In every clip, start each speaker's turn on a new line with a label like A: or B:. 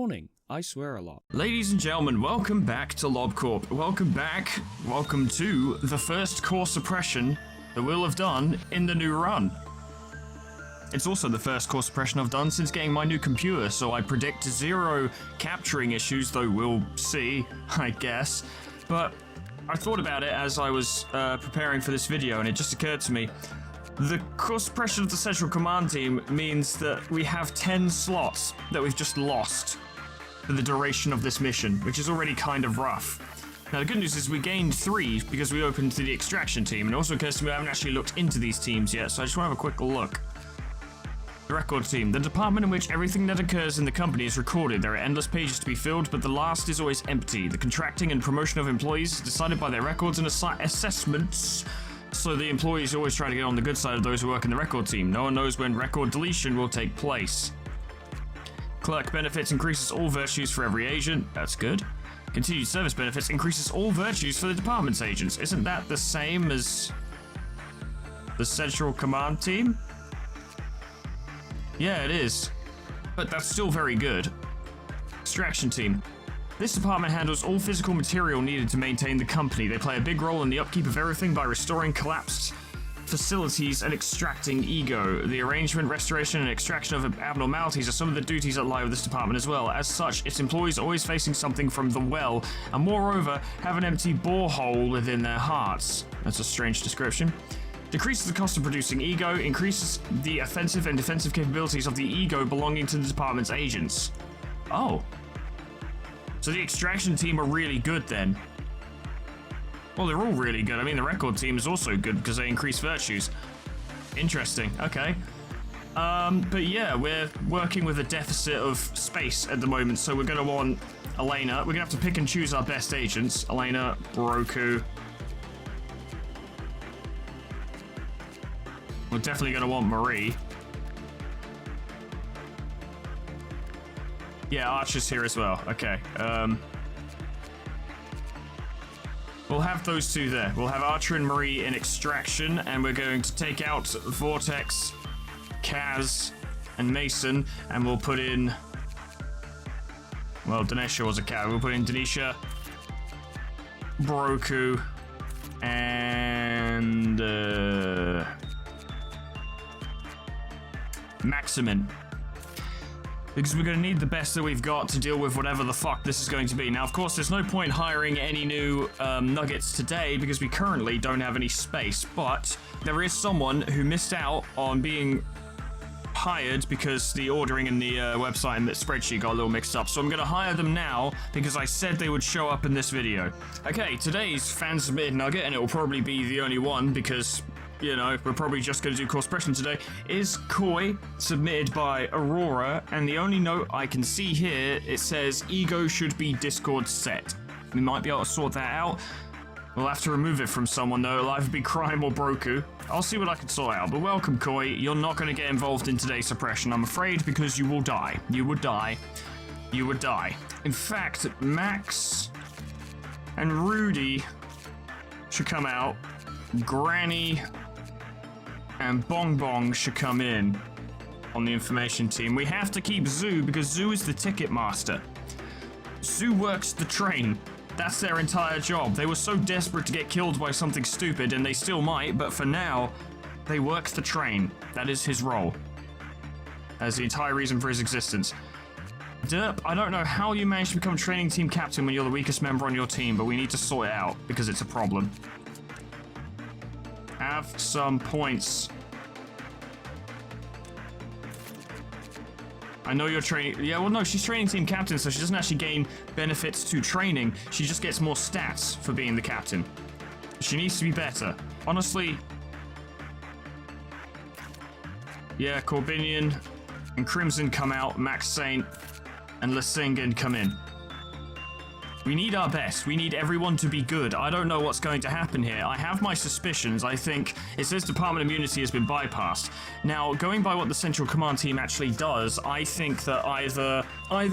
A: morning. I swear a lot.
B: Ladies and gentlemen, welcome back to Lob Corp. Welcome back. Welcome to the first core suppression that we'll have done in the new run. It's also the first core suppression I've done since getting my new computer, so I predict 0 capturing issues, though we'll see, I guess. But I thought about it as I was preparing for this video, and it just occurred to me. The core suppression of the Central Command Team means that we have 10 slots that we've just lost for the duration of this mission, which is already kind of rough. Now, the good news is we gained 3 because we opened to the extraction team, and it also occurs to me I haven't actually looked into these teams yet, so I just want to have a quick look. The record team, the department in which everything that occurs in the company is recorded. There are endless pages to be filled, but the last is always empty. The contracting and promotion of employees is decided by their records and assessments, so the employees always try to get on the good side of those who work in the record team. No one knows when record deletion will take place. Clerk benefits increases all virtues for every agent. That's good. Continued service benefits increases all virtues for the department's agents. Isn't that the same as the Central Command Team? Yeah, it is. But that's still very good. Extraction team. This department handles all physical material needed to maintain the company. They play a big role in the upkeep of everything by restoring collapsed facilities and extracting ego. The arrangement, restoration, and extraction of abnormalities are some of the duties that lie with this department as well. As such, its employees are always facing something from the well, and moreover, have an empty borehole within their hearts. That's a strange description. Decreases the cost of producing ego, increases the offensive and defensive capabilities of the ego belonging to the department's agents. Oh. So the extraction team are really good then. Well, they're all really good. I mean, the record team is also good because they increase virtues. Interesting. Okay. But yeah, we're working with a deficit of space at the moment, so we're going to want Elena. We're going to have to pick and choose our best agents. Elena, Roku. We're definitely going to want Marie. Yeah, Archer's here as well. Okay. We'll have those two there. We'll have Archer and Marie in extraction, and we're going to take out Vortex, Kaz, and Mason, and we'll put in... Well, Danesha was a Kaz. We'll put in Danisha, Broku, and... Maximin. Because we're going to need the best that we've got to deal with whatever the fuck this is going to be. Now, of course, there's no point hiring any new nuggets today because we currently don't have any space, but there is someone who missed out on being hired because the ordering in the website and the spreadsheet got a little mixed up. So I'm going to hire them now because I said they would show up in this video. Okay, today's fan-submitted nugget, and it will probably be the only one because... you know, we're probably just going to do core suppression today, is Koi, submitted by Aurora, and the only note I can see here, it says ego should be Discord set. We might be able to sort that out. We'll have to remove it from someone though, it'll either be Crime or Broku. I'll see what I can sort out, but welcome Koi, you're not going to get involved in today's suppression, I'm afraid, because you will die. You would die. You would die. In fact, Max and Rudy should come out. Granny and Bong Bong should come in on the information team. We have to keep Zoo because Zoo is the ticket master. Zoo works the train. That's their entire job. They were so desperate to get killed by something stupid, and they still might, but for now, they work the train. That is his role. That is the entire reason for his existence. Derp, I don't know how you managed to become training team captain when you're the weakest member on your team, but we need to sort it out because it's a problem. Have some points. I know you're training... Yeah, well, no, she's training team captain, so she doesn't actually gain benefits to training. She just gets more stats for being the captain. She needs to be better. Honestly... yeah, Corbinian and Crimson come out, Max Saint and Lesingen come in. We need our best. We need everyone to be good. I don't know what's going to happen here. I have my suspicions. I think it says Department Immunity has been bypassed. Now, going by what the Central Command Team actually does, I think that either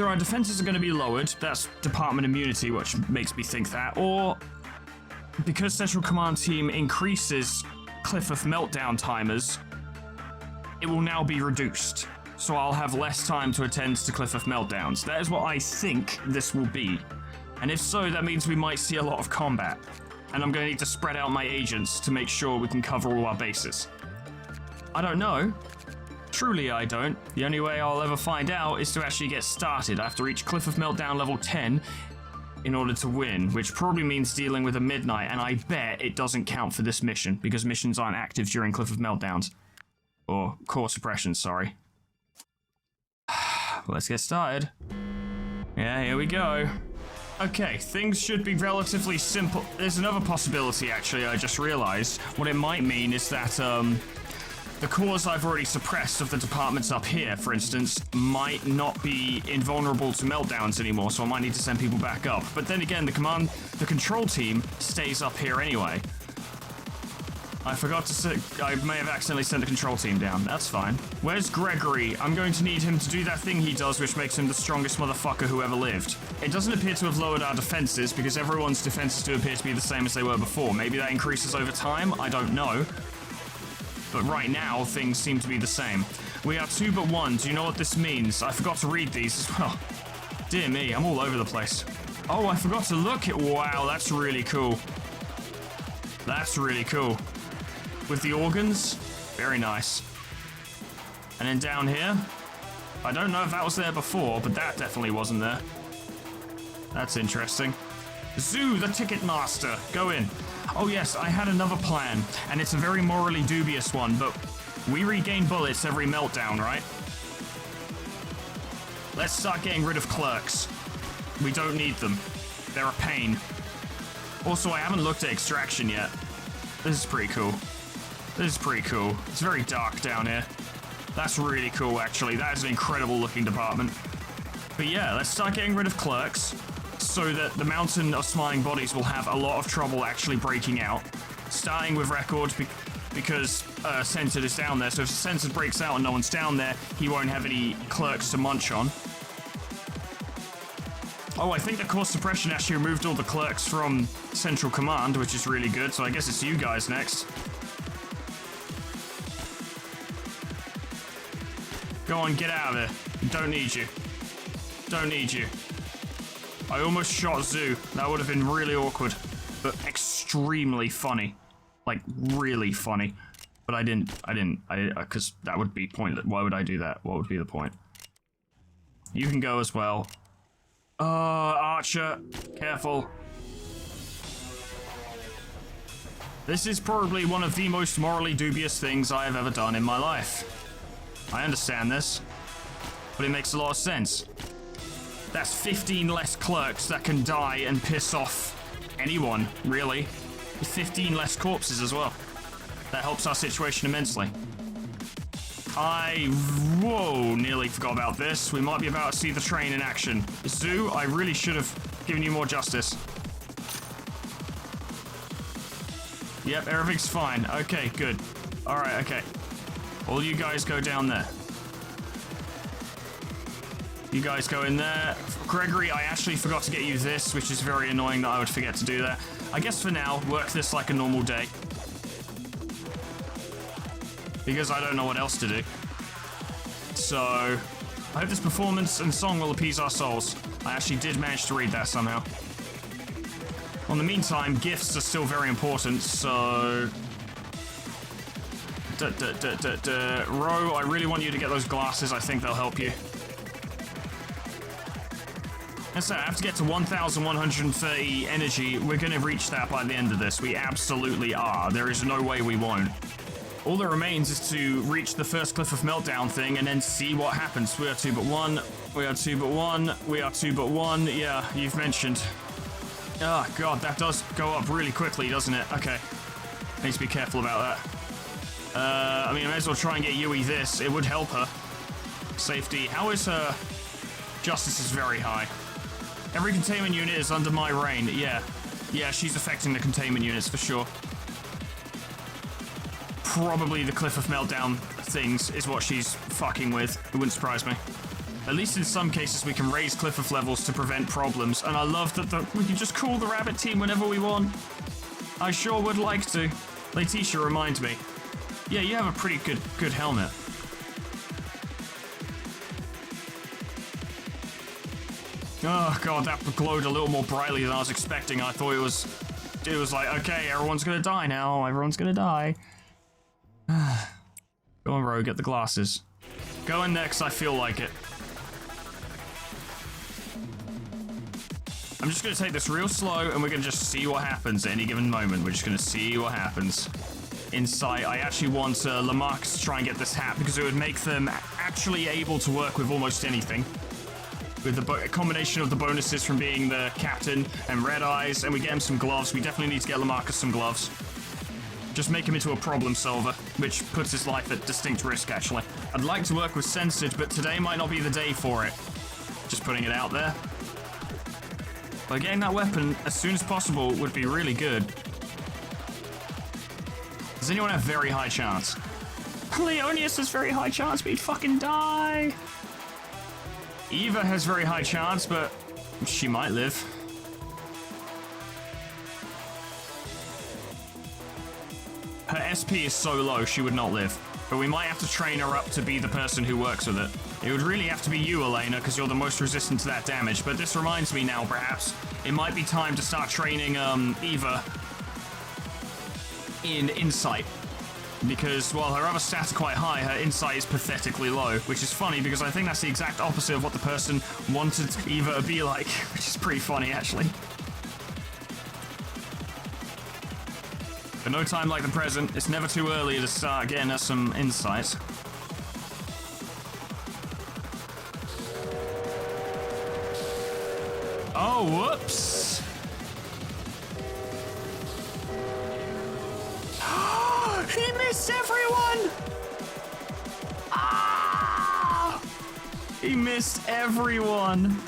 B: our defenses are going to be lowered, that's Department Immunity, which makes me think that, or because Central Command Team increases Cliff of Meltdown timers, it will now be reduced. so I'll have less time to attend to Cliff of Meltdowns. That is what I think this will be. And if so, that means we might see a lot of combat. And I'm going to need to spread out my agents to make sure we can cover all our bases. I don't know. Truly, I don't. The only way I'll ever find out is to actually get started. I have to reach Cliff of Meltdown level 10 in order to win, which probably means dealing with a midnight, and I bet it doesn't count for this mission, because missions aren't active during Cliff of Meltdowns. Or core suppression, sorry. Let's get started. Yeah, here we go. Okay, things should be relatively simple. There's another possibility, actually, I just realized. What it might mean is that, the cores I've already suppressed of the departments up here, for instance, might not be invulnerable to meltdowns anymore, so I might need to send people back up. But then again, the control team stays up here anyway. I forgot to I may have accidentally sent the control team down. That's fine. Where's Gregory? I'm going to need him to do that thing he does, which makes him the strongest motherfucker who ever lived. It doesn't appear to have lowered our defenses, because everyone's defenses do appear to be the same as they were before. Maybe that increases over time? I don't know. But right now, things seem to be the same. We are 2 but 1. Do you know what this means? I forgot to read these as well. Dear me, I'm all over the place. Oh, I forgot to look at... Wow, that's really cool. That's really cool. With the organs, very nice. And then down here, I don't know if that was there before, but that definitely wasn't there. That's interesting. Zoo, the ticket master, go in. Oh yes, I had another plan, and it's a very morally dubious one, but we regain bullets every meltdown, right? Let's start getting rid of clerks. We don't need them. They're a pain. Also, I haven't looked at extraction yet. This is pretty cool. This is pretty cool. It's very dark down here. That's really cool, actually. That is an incredible looking department. But yeah, let's start getting rid of clerks so that the mountain of smiling bodies will have a lot of trouble actually breaking out. Starting with record because Censored is down there. So if Censored breaks out and no one's down there, he won't have any clerks to munch on. Oh, I think the core suppression actually removed all the clerks from Central Command, which is really good. So I guess it's you guys next. Go on, get out of there. Don't need you. Don't need you. I almost shot Zoo. That would have been really awkward, but extremely funny. Like, really funny. But I didn't, because that would be pointless. Why would I do that? What would be the point? You can go as well. Archer, careful. This is probably one of the most morally dubious things I have ever done in my life. I understand this, but it makes a lot of sense. That's 15 less clerks that can die and piss off anyone, really. 15 less corpses as well. That helps our situation immensely. Whoa, nearly forgot about this. We might be about to see the train in action. Zoo, I really should have given you more justice. Yep, everything's fine. Okay, good. Alright, okay. All you guys go down there. You guys go in there. Gregory, I actually forgot to get you this, which is very annoying that I would forget to do that. I guess for now, work this like a normal day. Because I don't know what else to do. So, I hope this performance and song will appease our souls. I actually did manage to read that somehow. In the meantime, gifts are still very important, so... Ro, I really want you to get those glasses. I think they'll help you. And so I have to get to 1,130 energy. We're going to reach that by the end of this. We absolutely are. There is no way we won't. All that remains is to reach the first Cliff of Meltdown thing and then see what happens. We are 2 but 1. We are 2 but 1. We are 2 but 1. Yeah, you've mentioned. Oh, God, that does go up really quickly, doesn't it? Okay. Need to be careful about that. I mean, I may as well try and get Yui this. It would help her. Safety. How is her... Justice is very high. Every containment unit is under my reign. Yeah. Yeah, she's affecting the containment units for sure. Probably the Cliff of Meltdown things is what she's fucking with. It wouldn't surprise me. At least in some cases we can raise Cliff of levels to prevent problems. And I love that we can just call the rabbit team whenever we want. I sure would like to. Letitia, remind me. Yeah, you have a pretty good helmet. Oh god, that glowed a little more brightly than I was expecting. I thought it was like, okay, everyone's gonna die now. Everyone's gonna die. Go on, Ro, get the glasses. Go in there 'cause I feel like it. I'm just gonna take this real slow and we're gonna just see what happens at any given moment. We're just gonna see what happens. Insight, I actually want Lamarcus to try and get this hat because it would make them actually able to work with almost anything. With the combination of the bonuses from being the captain and red eyes, and we get him some gloves. We definitely need to get Lamarcus some gloves. Just make him into a problem solver, which puts his life at distinct risk, actually. I'd like to work with Censored, but today might not be the day for it. Just putting it out there. But getting that weapon as soon as possible would be really good. Does anyone have very high chance? Leonius has very high chance, but he'd fucking die. Eva has very high chance, but she might live. Her SP is so low, she would not live. But we might have to train her up to be the person who works with it. It would really have to be you, Elena, because you're the most resistant to that damage. But this reminds me now, perhaps, it might be time to start training Eva in Insight. Because while her other stats are quite high, her Insight is pathetically low. Which is funny, because I think that's the exact opposite of what the person wanted Eva to be like. Which is pretty funny, actually. But no time like the present. It's never too early to start getting us some insights. Oh, whoops! He missed everyone! Ah! He missed everyone.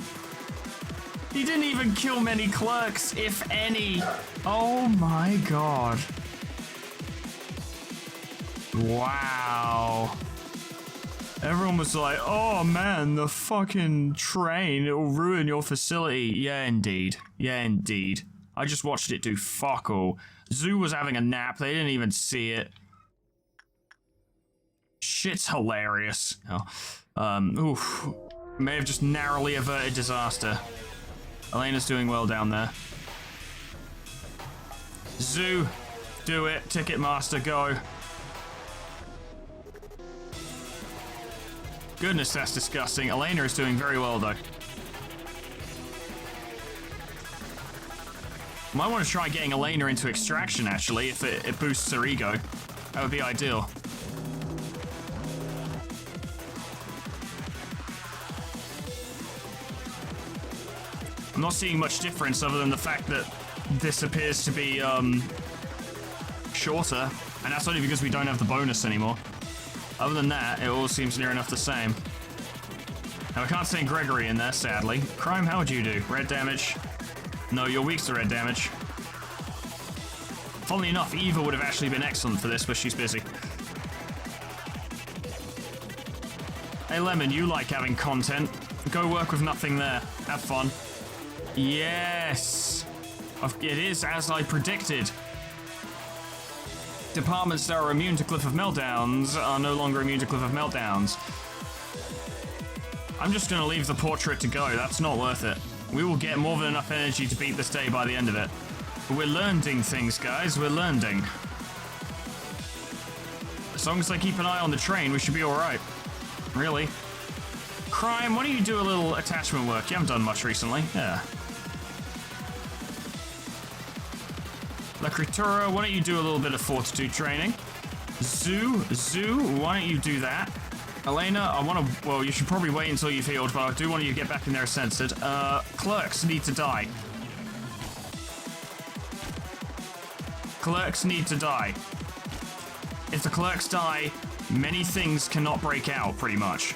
B: He didn't even kill many clerks, if any. Oh my god. Wow. Everyone was like, oh man, the fucking train, it'll ruin your facility. Yeah, indeed. Yeah, indeed. I just watched it do fuck all. Zoo was having a nap, they didn't even see it. Shit's hilarious. Oh. Oof. May have just narrowly averted disaster. Elena's doing well down there. Zoo, do it. Ticketmaster, go. Goodness, that's disgusting. Elena is doing very well, though. Might want to try getting Elena into extraction, actually, if it boosts her ego. That would be ideal. I'm not seeing much difference other than the fact that this appears to be, shorter. And that's only because we don't have the bonus anymore. Other than that, it all seems near enough the same. Now, I can't send Gregory in there, sadly. Crime, how would you do? Red damage? No, you're weak to red damage. Funnily enough, Eva would have actually been excellent for this, but she's busy. Hey, Lemon, you like having content. Go work with nothing there. Have fun. Yes! It is as I predicted. Departments that are immune to Cliff of Meltdowns are no longer immune to Cliff of Meltdowns. I'm just going to leave the portrait to go. That's not worth it. We will get more than enough energy to beat this day by the end of it. But we're learning things, guys. We're learning. As long as I keep an eye on the train, we should be alright. Really. Crime, why don't you do a little attachment work? You haven't done much recently. Yeah. La Critura, why don't you do a little bit of fortitude training? Zoo, why don't you do that? Elena, well, you should probably wait until you've healed, but I do want you to get back in there censored. Clerks need to die. Clerks need to die. If the clerks die, many things cannot break out, pretty much.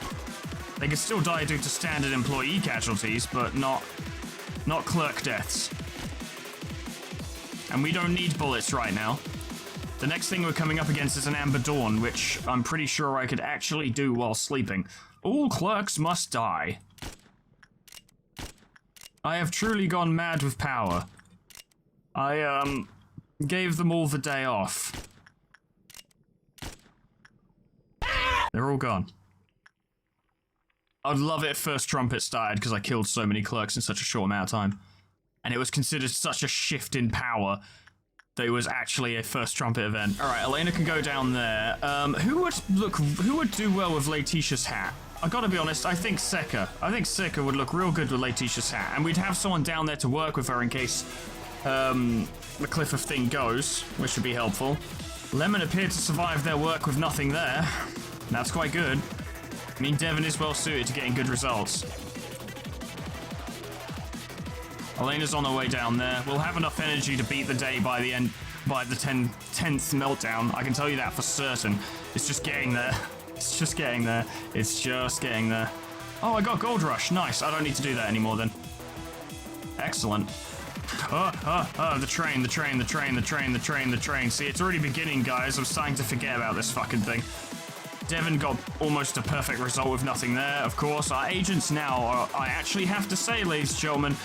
B: They can still die due to standard employee casualties, but not clerk deaths. And we don't need bullets right now. The next thing we're coming up against is an Amber Dawn, which I'm pretty sure I could actually do while sleeping. All clerks must die. I have truly gone mad with power. I, gave them all the day off. They're all gone. I'd love it if First Trumpet started, because I killed so many clerks in such a short amount of time. And it was considered such a shift in power that it was actually a First Trumpet event. Alright, Elena can go down there. Who would do well with Letitia's hat? I gotta be honest, I think Seka. I think Seka would look real good with Letitia's hat. And we'd have someone down there to work with her in case the Cliff of Thing goes, which would be helpful. Lemon appeared to survive their work with nothing there. That's quite good. I mean, Devon is well suited to getting good results. Elena's on her way down there. We'll have enough energy to beat the day by the 10th meltdown. I can tell you that for certain. It's just getting there. It's just getting there. It's just getting there. Oh, I got Gold Rush. Nice. I don't need to do that anymore then. Excellent. The train. See, it's already beginning, guys. I'm starting to forget about this fucking thing. Devon got almost a perfect result with nothing there, of course. Our agents now are, I actually have to say, ladies and gentlemen,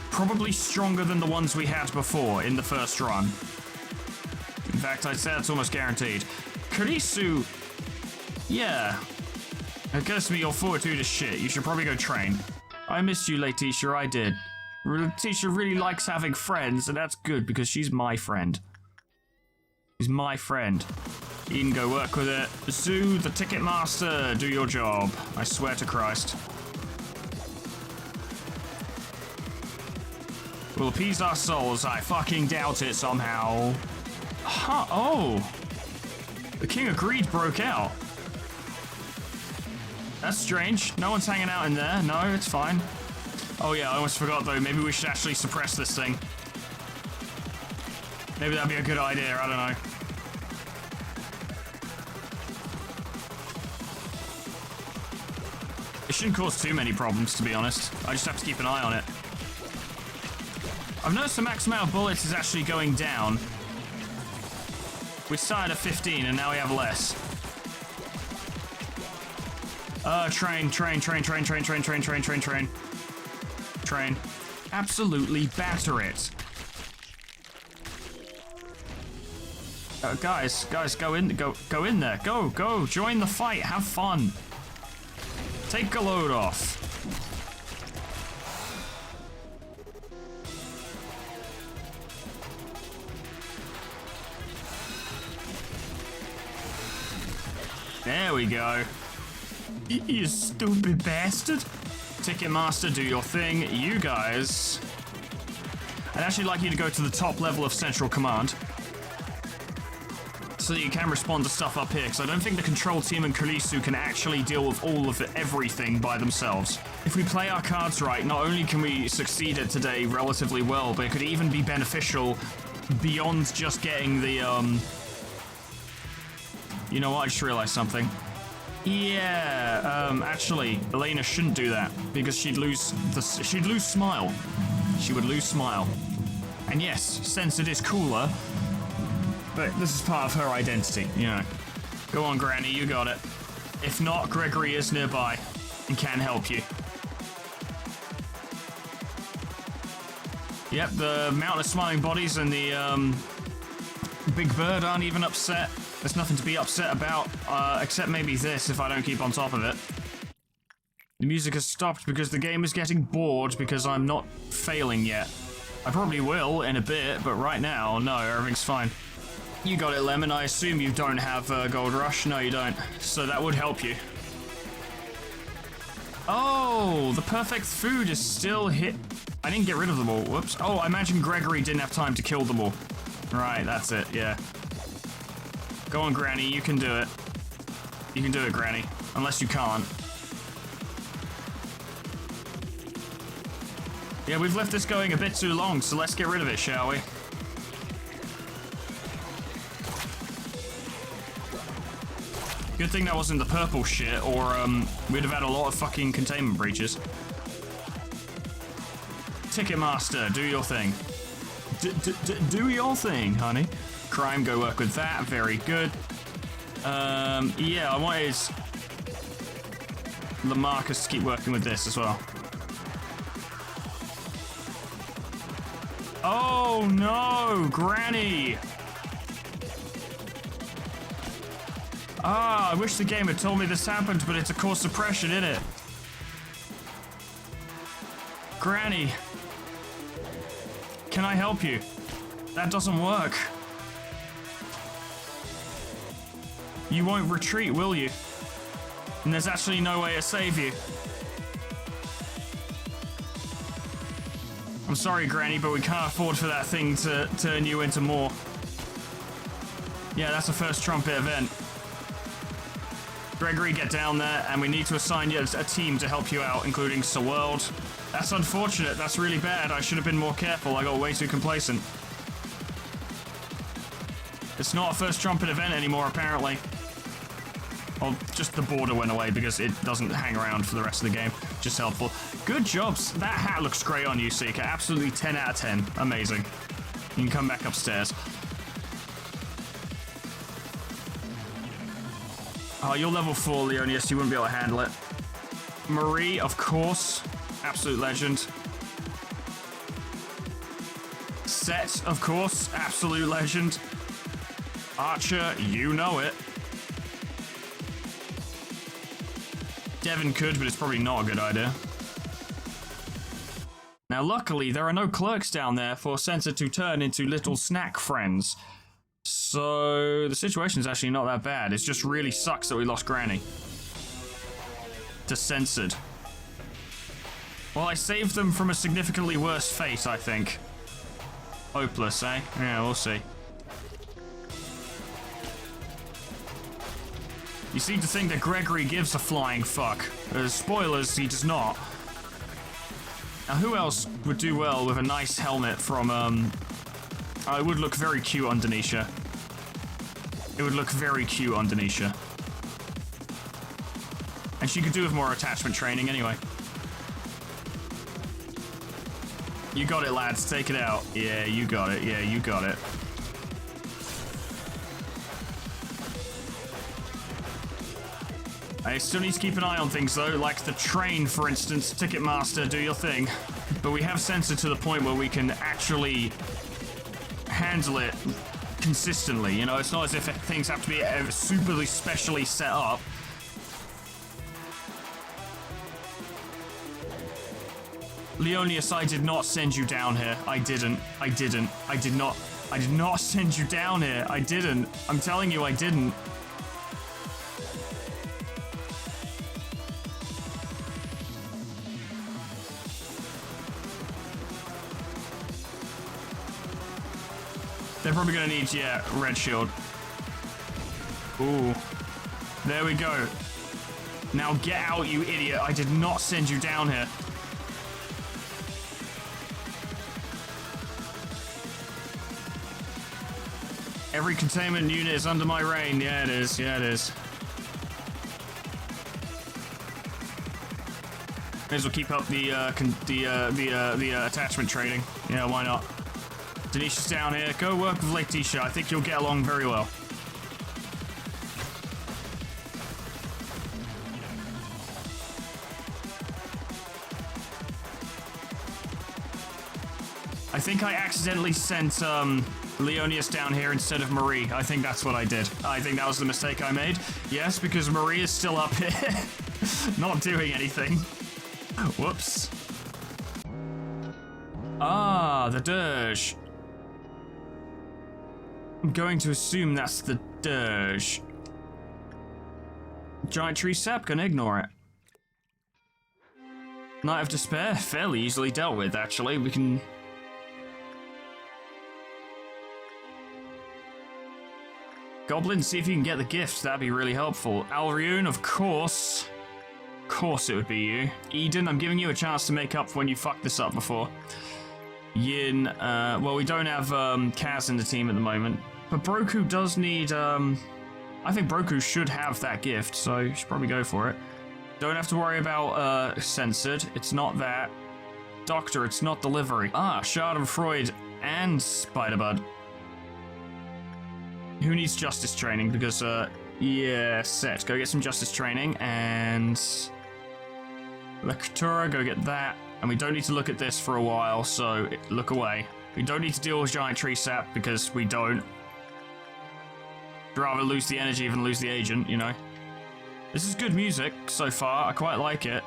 B: probably stronger than the ones we had before in the first run. In fact, I'd say that's almost guaranteed. Kurisu, yeah. It occurs to me your fortitude is shit. You should probably go train. I missed you, Letitia, I did. Letitia really likes having friends, and that's good because she's my friend. She's my friend. You can go work with it. Zoo, the ticket master, do your job. I swear to Christ. We'll appease our souls. I fucking doubt it somehow. Huh, oh. The King of Greed broke out. That's strange. No one's hanging out in there. No, it's fine. Oh yeah, I almost forgot though. Maybe we should actually suppress this thing. Maybe that'd be a good idea. I don't know. It shouldn't cause too many problems, to be honest. I just have to keep an eye on it. I've noticed the max amount of bullets is actually going down. We started at 15 and now we have less. Train. Absolutely batter it. Guys, go in there. Go, join the fight, have fun. Take a load off. There we go. You stupid bastard. Ticketmaster, do your thing. You guys. I'd actually like you to go to the top level of Central Command, so that you can respond to stuff up here, because I don't think the control team and Kurisu can actually deal with all of everything by themselves. If we play our cards right, not only can we succeed at today relatively well, but it could even be beneficial beyond just getting the, You know what, I just realized something. Yeah, actually, Elena shouldn't do that, because she'd lose Smile. She would lose Smile. And yes, since it is cooler, but this is part of her identity, you know. Go on, Granny, you got it. If not, Gregory is nearby and can help you. Yep, the mountain of smiling bodies and the Big Bird aren't even upset. There's nothing to be upset about, except maybe this if I don't keep on top of it. The music has stopped because the game is getting bored because I'm not failing yet. I probably will in a bit, but right now, no, everything's fine. You got it, Lemon. I assume you don't have Gold Rush. No, you don't. So that would help you. Oh, the perfect food is still hit. I didn't get rid of them all. Whoops. Oh, I imagine Gregory didn't have time to kill them all. Right, that's it, yeah. Go on, Granny, you can do it. You can do it, Granny. Unless you can't. Yeah, we've left this going a bit too long, so let's get rid of it, shall we? Good thing that wasn't the purple shit, or we'd have had a lot of fucking containment breaches. Ticketmaster, do your thing. Do your thing, honey. Crime, go work with that. Very good. Yeah, I wanted Lamarcus to keep working with this as well. Oh no, Granny! Ah, I wish the game had told me this happened, but it's a core suppression, isn't it? Granny. Can I help you? That doesn't work. You won't retreat, will you? And there's actually no way to save you. I'm sorry, Granny, but we can't afford for that thing to turn you into more. Yeah, that's a first trumpet event. Gregory, get down there, and we need to assign you a team to help you out, including Sir World. That's unfortunate. That's really bad. I should have been more careful. I got way too complacent. It's not a first trumpet event anymore, apparently. Well, just the border went away because it doesn't hang around for the rest of the game. Just helpful. Good jobs. That hat looks great on you, Seeker. Absolutely 10 out of 10. Amazing. You can come back upstairs. Oh, you're level 4, Leonius. You wouldn't be able to handle it. Marie, of course. Absolute legend. Set, of course. Absolute legend. Archer, you know it. Devin could, but it's probably not a good idea. Now, luckily, there are no clerks down there for Sensor to turn into little snack friends. So, the situation's actually not that bad. It just really sucks that we lost Granny. To Censored. Well, I saved them from a significantly worse fate, I think. Hopeless, eh? Yeah, we'll see. You seem to think that Gregory gives a flying fuck. Spoilers, he does not. Now, who else would do well with a nice helmet from, it would look very cute on Denisha. It would look very cute on Denisha. And she could do with more attachment training anyway. You got it, lads. Take it out. Yeah, you got it. Yeah, you got it. I still need to keep an eye on things, though, like the train, for instance. Ticketmaster, do your thing. But we have censored to the point where we can actually handle it consistently. You know, it's not as if things have to be super specially set up. Leonius, I did not send you down here. I didn't. I did not send you down here. I didn't. I'm telling you, I didn't. They're probably gonna need, yeah, red shield. Ooh. There we go. Now get out, you idiot. I did not send you down here. Every containment unit is under my reign. Yeah, it is. Yeah, it is. May as well keep up the attachment training. Yeah, why not? Denisha's down here. Go work with Letitia. I think you'll get along very well. I think I accidentally sent Leonius down here instead of Marie. I think that's what I did. I think that was the mistake I made. Yes, because Marie is still up here, not doing anything. Whoops. Ah, the dirge. I'm going to assume that's the dirge. Giant tree sap, gonna ignore it. Night of Despair, fairly easily dealt with, actually. We can... Goblin, see if you can get the gift. That'd be really helpful. Alriune, of course. Of course it would be you. Eden, I'm giving you a chance to make up for when you fucked this up before. Yin, well, we don't have Kaz in the team at the moment. But Broku does need, I think Broku should have that gift, so you should probably go for it. Don't have to worry about censored. It's not that. Doctor, it's not delivery. Ah, Schadenfreude and Spiderbud. Who needs justice training? Because, yeah, Set. Go get some justice training, and... Lectura, go get that. And we don't need to look at this for a while, so look away. We don't need to deal with giant tree sap, because we don't. I'd rather lose the energy than lose the agent, you know. This is good music so far. I quite like it.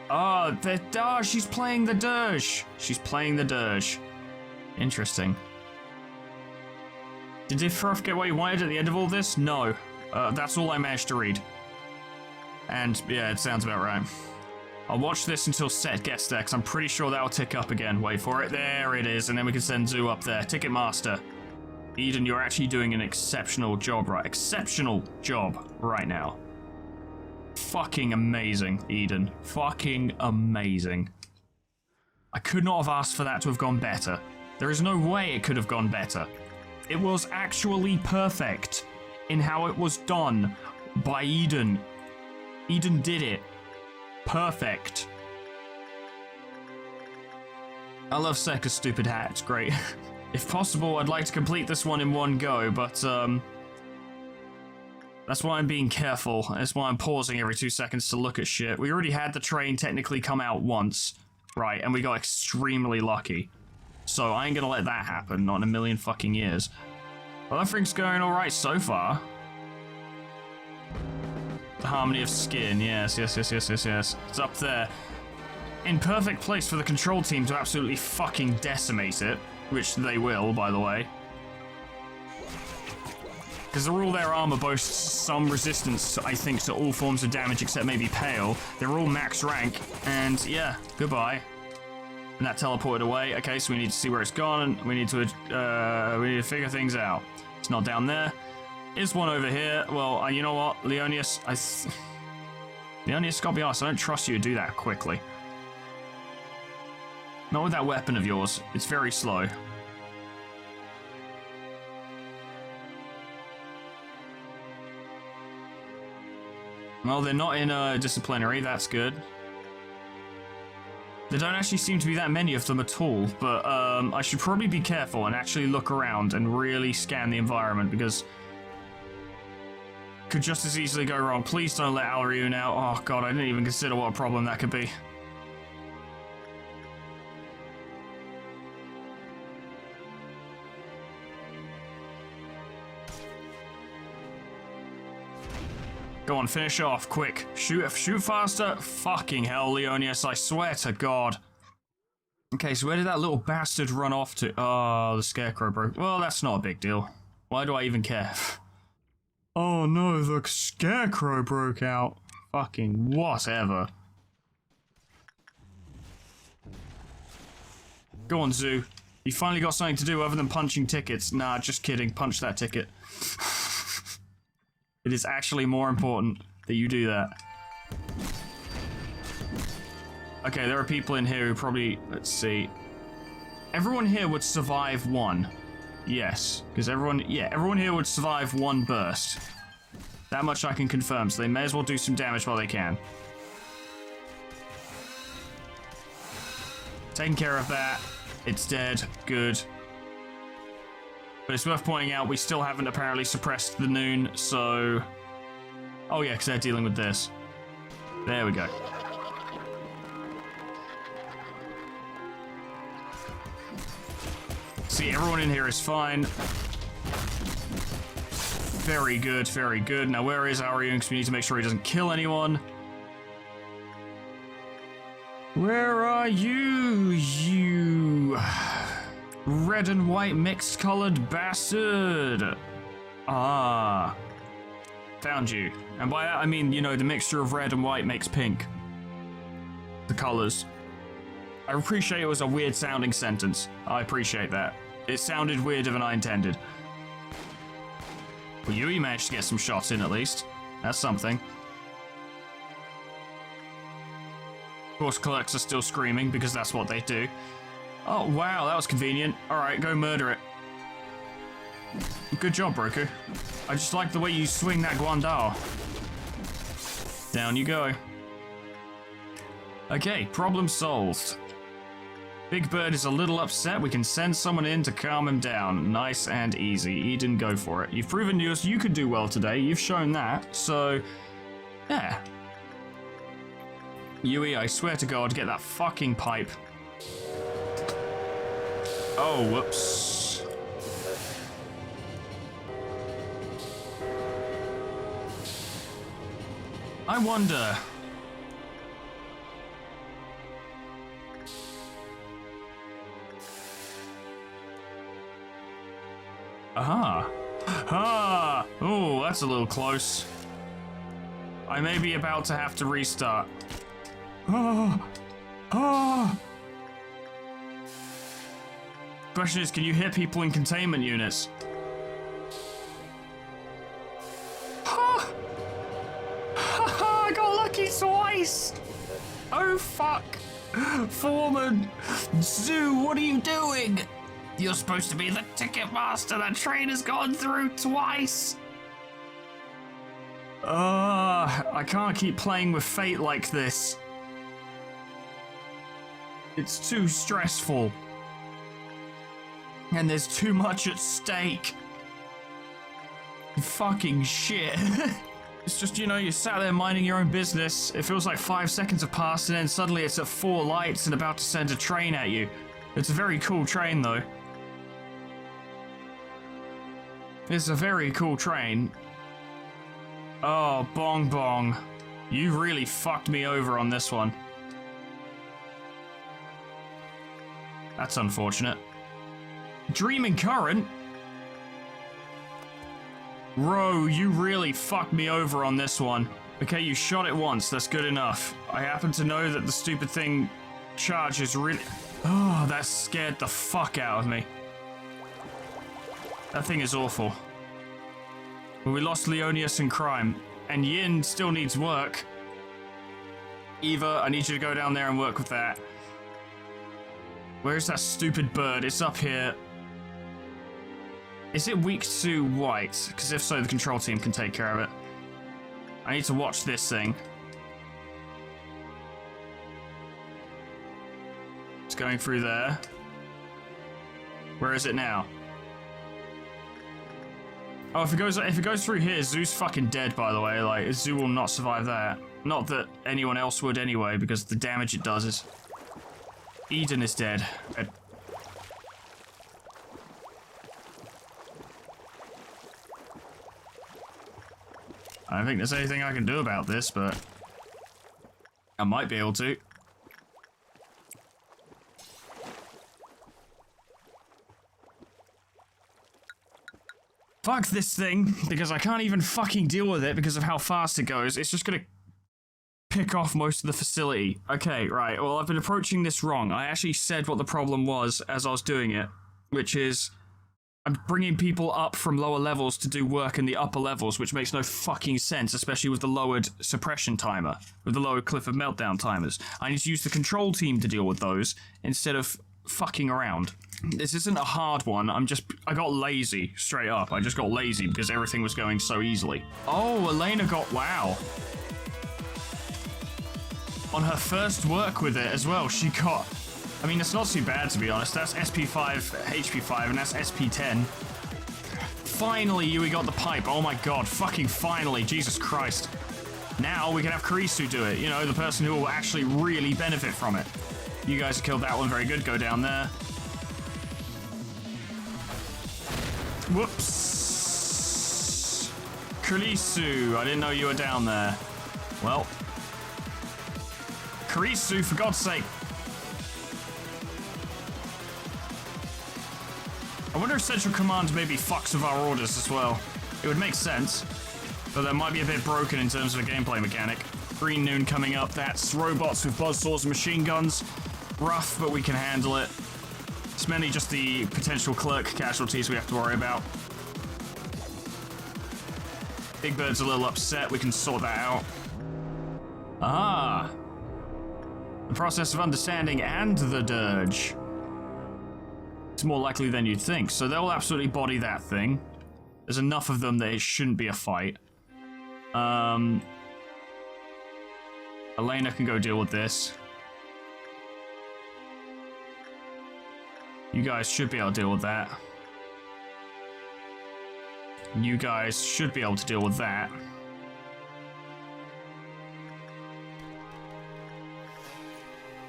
B: Oh, she's playing the dirge. She's playing the dirge. Interesting. Did Ifroth get what he wanted at the end of all this? No. That's all I managed to read. And, yeah, it sounds about right. I'll watch this until Set gets there, because I'm pretty sure that'll tick up again. Wait for it. There it is, and then we can send Zoo up there. Ticketmaster. Eden, you're actually doing an exceptional job right now. Fucking amazing, Eden. Fucking amazing. I could not have asked for that to have gone better. There is no way it could have gone better. It was actually perfect in how it was done by Eden. Eden did it. Perfect. I love Sekka's stupid hat, it's great. If possible, I'd like to complete this one in one go, but that's why I'm being careful. That's why I'm pausing every 2 seconds to look at shit. We already had the train technically come out once, right, and we got extremely lucky. So I ain't gonna let that happen, not in a million fucking years. Well, everything's going alright so far. The harmony of skin, yes. It's up there. In perfect place for the control team to absolutely fucking decimate it. Which they will, by the way. Because all their armor boasts some resistance, I think, to all forms of damage except maybe Pale. They're all max rank, and yeah, goodbye. And that teleported away. Okay, so we need to see where it's gone, and we need to figure things out. It's not down there. Is one over here. Well, you know what, Leonius? Leonius, gotta be honest, I don't trust you to do that quickly. Not with that weapon of yours. It's very slow. Well, they're not in disciplinary. That's good. There don't actually seem to be that many of them at all, but I should probably be careful and actually look around and really scan the environment, because could just as easily go wrong. Please don't let Alriune out. Oh god, I didn't even consider what a problem that could be. Go on, finish off, quick. Shoot faster. Fucking hell, Leonius, I swear to God. Okay, so where did that little bastard run off to? Oh, the scarecrow broke. Well, that's not a big deal. Why do I even care? Oh no, the scarecrow broke out. Fucking whatever. Go on, Zoo. You finally got something to do other than punching tickets. Nah, just kidding. Punch that ticket. It is actually more important that you do that. Okay, there are people in here who probably... Let's see. Everyone here would survive one. Yes, because everyone here would survive one burst. That much I can confirm, so they may as well do some damage while they can. Taking care of that. It's dead. Good. But it's worth pointing out, we still haven't apparently suppressed the Noon, so... Oh yeah, because they're dealing with this. There we go. See, everyone in here is fine. Very good, very good. Now where is Aurion? Because we need to make sure he doesn't kill anyone. Where are you, you... red and white mixed colored bastard? Ah. Found you. And by that I mean, you know, the mixture of red and white makes pink. The colors. I appreciate it was a weird sounding sentence. I appreciate that. It sounded weirder than I intended. Well, you managed to get some shots in at least. That's something. Of course, clerks are still screaming because that's what they do. Oh, wow, that was convenient. Alright, go murder it. Good job, Broku. I just like the way you swing that Guandao. Down you go. Okay, problem solved. Big Bird is a little upset. We can send someone in to calm him down. Nice and easy. Eden, go for it. You've proven to us you could do well today. You've shown that. So, yeah. Yui, I swear to God, get that fucking pipe. Oh, whoops. I wonder... Aha. Ah! Oh, that's a little close. I may be about to have to restart. Ah! Ah! Question is, can you hit people in containment units? Ha! Ha! I got lucky twice! Oh fuck! Foreman! Zoo, what are you doing? You're supposed to be the ticket master that train has gone through twice! I can't keep playing with fate like this. It's too stressful. And there's too much at stake. Fucking shit. It's just, you know, you sat there minding your own business. It feels like 5 seconds have passed and then suddenly it's at 4 lights and about to send a train at you. It's a very cool train though. It's a very cool train. Oh, Bong Bong. You really fucked me over on this one. That's unfortunate. Dreaming Current? Bro, you really fucked me over on this one. Okay, you shot it once, that's good enough. I happen to know that the stupid thing charges really... Oh, that scared the fuck out of me. That thing is awful. Well, we lost Leonius in crime, and Yin still needs work. Eva, I need you to go down there and work with that. Where's that stupid bird? It's up here. Is it weak to white? Because if so, the control team can take care of it. I need to watch this thing. It's going through there. Where is it now? Oh, if it goes through here, Zoo's fucking dead, by the way. Like, Zoo will not survive that. Not that anyone else would anyway, because the damage it does is... Eden is dead. I don't think there's anything I can do about this, but... I might be able to. Fuck this thing, because I can't even fucking deal with it because of how fast it goes. It's just gonna pick off most of the facility. Okay, right, well, I've been approaching this wrong. I actually said what the problem was as I was doing it, which is I'm bringing people up from lower levels to do work in the upper levels, which makes no fucking sense, especially with the lowered suppression timer, with the lowered cliff of meltdown timers. I need to use the control team to deal with those instead of fucking around. This isn't a hard one, I got lazy, straight up. I just got lazy because everything was going so easily. Oh, Elena got, wow. On her first work with it as well, she got, I mean, it's not too bad to be honest. That's SP5, HP5, and that's SP10. Finally, we got the pipe. Oh my god, fucking finally, Jesus Christ. Now we can have Karisu do it, you know, the person who will actually really benefit from it. You guys killed that one very good, go down there. Whoops. Karisu, I didn't know you were down there. Well. Karisu, for God's sake. I wonder if Central Command maybe fucks with our orders as well. It would make sense, but that might be a bit broken in terms of a gameplay mechanic. Green Noon coming up, that's robots with buzzsaws and machine guns. Rough, but we can handle it. It's mainly just the potential clerk casualties we have to worry about. Big Bird's a little upset, we can sort that out. Ah! The process of understanding and the dirge. It's more likely than you'd think, so they'll absolutely body that thing. There's enough of them that it shouldn't be a fight. Elena can go deal with this. You guys should be able to deal with that. You guys should be able to deal with that.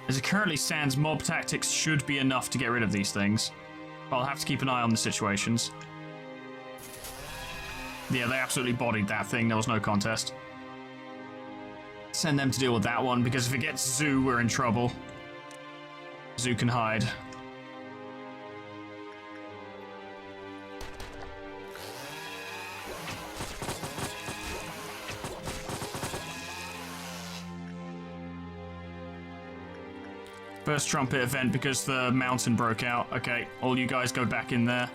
B: As it currently stands, mob tactics should be enough to get rid of these things. But I'll have to keep an eye on the situations. Yeah, they absolutely bodied that thing. There was no contest. Send them to deal with that one, because if it gets Zoo, we're in trouble. Zoo can hide. Burst trumpet event because the mountain broke out. Okay, all you guys go back in there.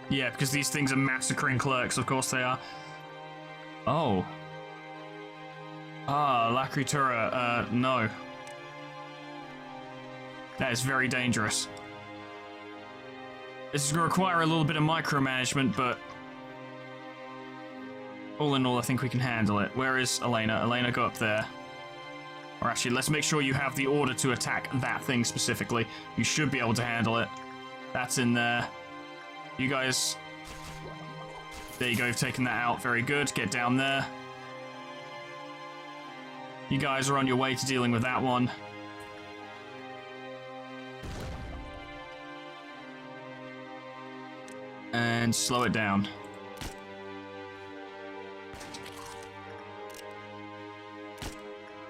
B: Yeah, because these things are massacring clerks, of course they are. Oh. Ah, La Critura, no. That is very dangerous. This is going to require a little bit of micromanagement, but all in all, I think we can handle it. Where is Elena? Elena, go up there. Or actually, let's make sure you have the order to attack that thing specifically. You should be able to handle it. That's in there. You guys... There you go, you've taken that out. Very good. Get down there. You guys are on your way to dealing with that one. And slow it down.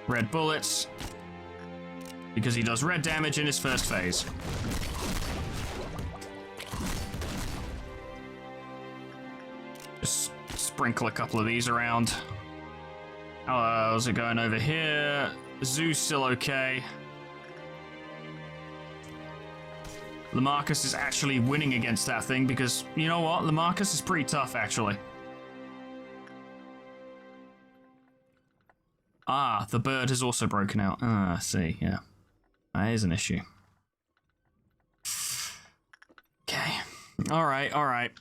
B: Red bullets. Because he does red damage in his first phase. Just sprinkle a couple of these around. How's it going over here? Zoo's still okay. Lamarcus is actually winning against that thing because, you know what? Lamarcus is pretty tough, actually. Ah, the bird has also broken out. Ah, I see, yeah. That is an issue. Okay. Alright.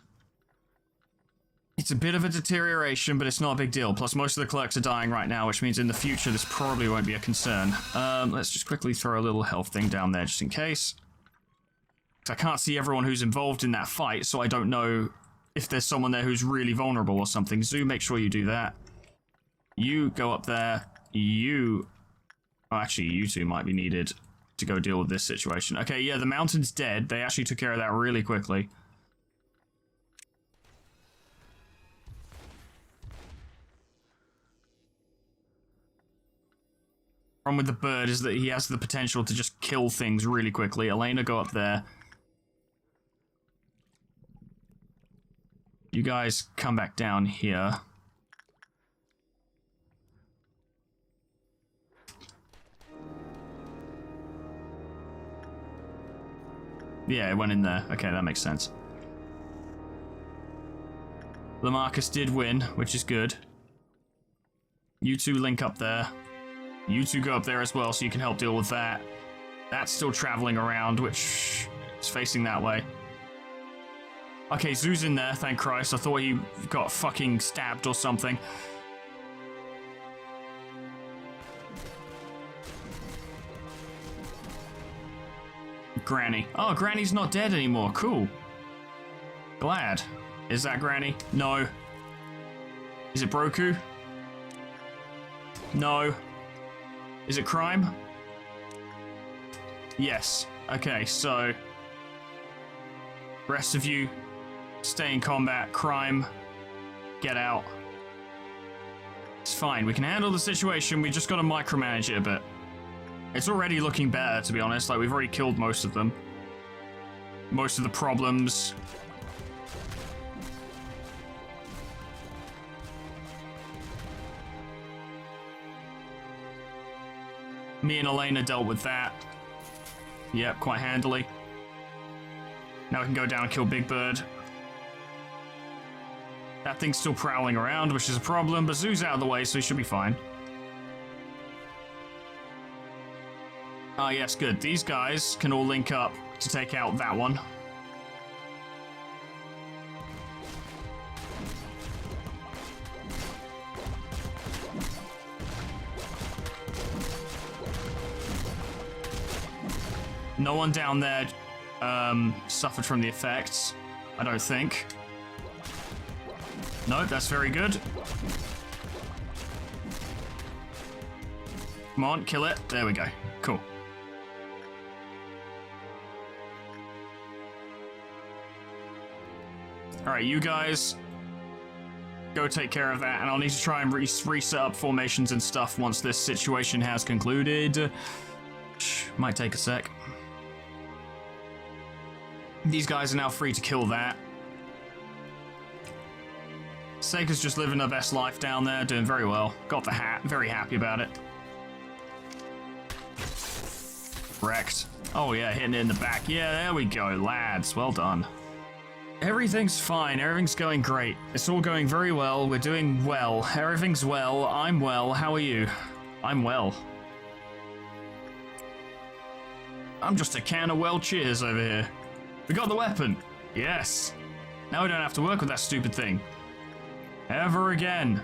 B: It's a bit of a deterioration, but it's not a big deal. Plus, most of the clerks are dying right now, which means in the future this probably won't be a concern. Let's just quickly throw a little health thing down there just in case. I can't see everyone who's involved in that fight, so I don't know if there's someone there who's really vulnerable or something. Zoo, make sure you do that. You go up there. You... Oh, actually, you two might be needed to go deal with this situation. Okay, yeah, the mountain's dead. They actually took care of that really quickly. Problem with the bird is that he has the potential to just kill things really quickly. Elena, go up there. You guys come back down here. Yeah, it went in there. Okay, that makes sense. Lamarcus did win, which is good. You two link up there. You two go up there as well, so you can help deal with that. That's still traveling around, which is facing that way. Okay, Zoo's in there, thank Christ. I thought he got fucking stabbed or something. Granny. Oh, Granny's not dead anymore. Cool. Glad. Is that Granny? No. Is it Broku? No. Is it Crime? Yes. Okay, so... Rest of you, stay in combat. Crime, get out. It's fine. We can handle the situation. We just got to micromanage it a bit. It's already looking better, to be honest. Like, we've already killed most of them. Most of the problems. Me and Elena dealt with that. Yep, quite handily. Now we can go down and kill Big Bird. That thing's still prowling around, which is a problem, but Zoo's out of the way, so he should be fine. Ah, yes, good. These guys can all link up to take out that one. No one down there suffered from the effects, I don't think. No, that's very good. Come on, kill it. There we go. Cool. Alright, you guys go take care of that, and I'll need to try and reset up formations and stuff once this situation has concluded. Might take a sec. These guys are now free to kill that. Seika's just living her best life down there, doing very well. Got the hat, very happy about it. Wrecked. Oh yeah, hitting it in the back. Yeah, there we go, lads. Well done. Everything's fine. Everything's going great. It's all going very well. We're doing well. Everything's well. I'm well. How are you? I'm well. I'm just a can of well cheers over here. We got the weapon. Yes. Now we don't have to work with that stupid thing. Ever again.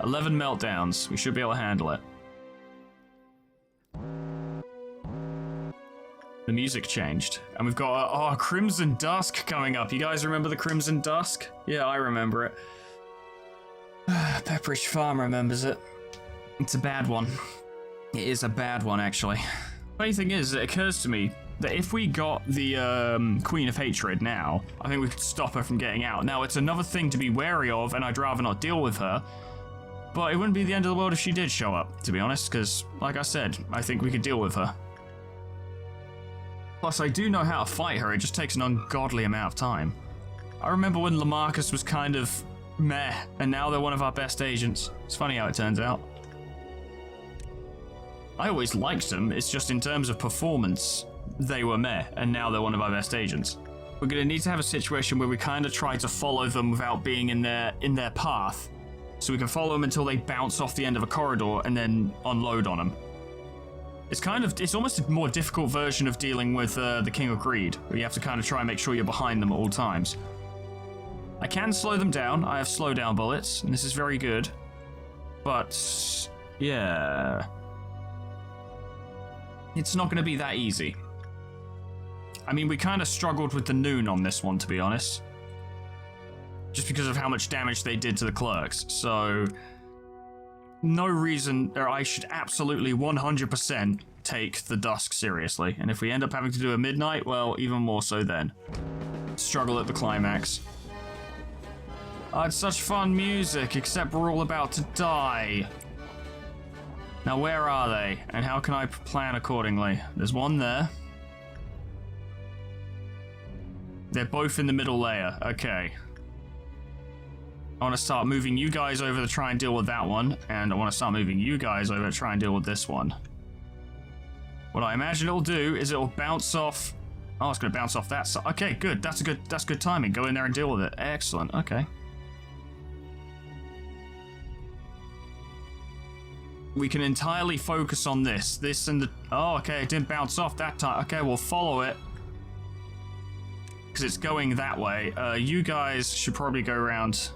B: 11 meltdowns. We should be able to handle it. The music changed. And we've got, Crimson Dusk coming up. You guys remember the Crimson Dusk? Yeah, I remember it. Pepperidge Farm remembers it. It's a bad one. It is a bad one, actually. Funny thing is, it occurs to me that if we got the Queen of Hatred now, I think we could stop her from getting out. Now, it's another thing to be wary of, and I'd rather not deal with her. But it wouldn't be the end of the world if she did show up, to be honest, because, like I said, I think we could deal with her. Plus, I do know how to fight her, it just takes an ungodly amount of time. I remember when Lamarcus was kind of meh, and now they're one of our best agents. It's funny how it turns out. I always liked them, it's just in terms of performance, they were meh, and now they're one of our best agents. We're going to need to have a situation where we kind of try to follow them without being in their path. So we can follow them until they bounce off the end of a corridor and then unload on them. It's almost a more difficult version of dealing with the King of Greed, where you have to kind of try and make sure you're behind them at all times. I can slow them down, I have slowdown bullets, and this is very good. But, yeah. It's not going to be that easy. I mean, we kind of struggled with the noon on this one, to be honest. Just because of how much damage they did to the clerks, so... No reason, or I should absolutely 100% take the dusk seriously. And if we end up having to do a midnight, well, even more so then. Struggle at the climax. Oh, it's such fun music, except we're all about to die. Now, where are they? And how can I plan accordingly? There's one there. They're both in the middle layer. Okay. I want to start moving you guys over to try and deal with that one, and I want to start moving you guys over to try and deal with this one. What I imagine it'll do is it'll bounce off... Oh, it's going to bounce off that side. Okay, good. That's good timing. Go in there and deal with it. Excellent. Okay. We can entirely focus on this. This and the... Oh, okay. It didn't bounce off that time. Okay, we'll follow it. Because it's going that way. You guys should probably go around...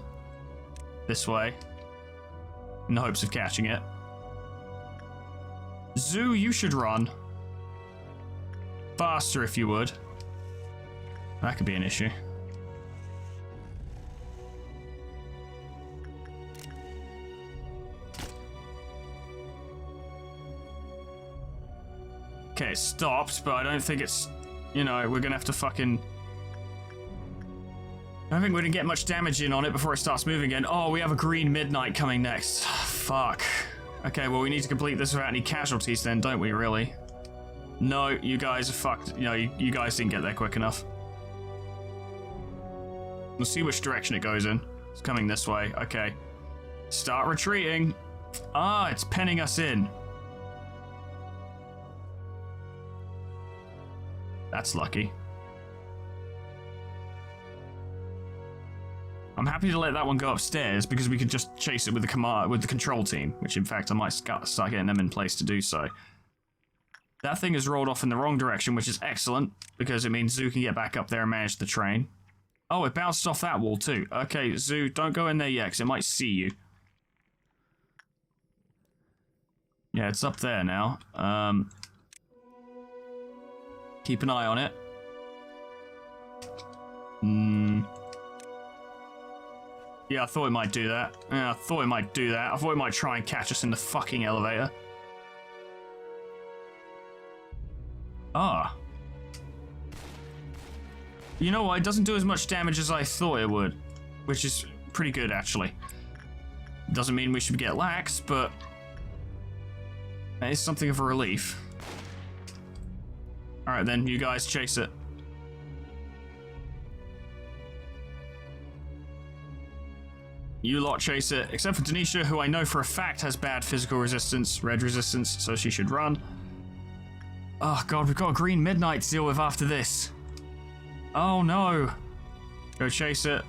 B: this way, in the hopes of catching it. Zoo, you should run. Faster, if you would. That could be an issue. Okay, it stopped, but I don't think it's... You know, we're gonna have to fucking... I don't think we're gonna get much damage in on it before it starts moving again. Oh, we have a green midnight coming next. Fuck. Okay, well, we need to complete this without any casualties then, don't we, really? No, you guys are fucked. You know, you guys didn't get there quick enough. We'll see which direction it goes in. It's coming this way. Okay. Start retreating. Ah, it's penning us in. That's lucky. I'm happy to let that one go upstairs because we could just chase it with the control team, which in fact I might start getting them in place to do so. That thing has rolled off in the wrong direction, which is excellent because it means Zoo can get back up there and manage the train. Oh, it bounced off that wall too. Okay, Zoo, don't go in there yet because it might see you. Yeah, it's up there now. Keep an eye on it. Yeah, I thought it might do that. Yeah, I thought it might do that. I thought it might try and catch us in the fucking elevator. Ah. You know what? It doesn't do as much damage as I thought it would. Which is pretty good, actually. Doesn't mean we should get lax, but... that is something of a relief. Alright then, you guys chase it. You lot chase it, except for Denisha, who I know for a fact has bad physical resistance, red resistance, so she should run. Oh god, we've got a green midnight to deal with after this. Oh no. Go chase it.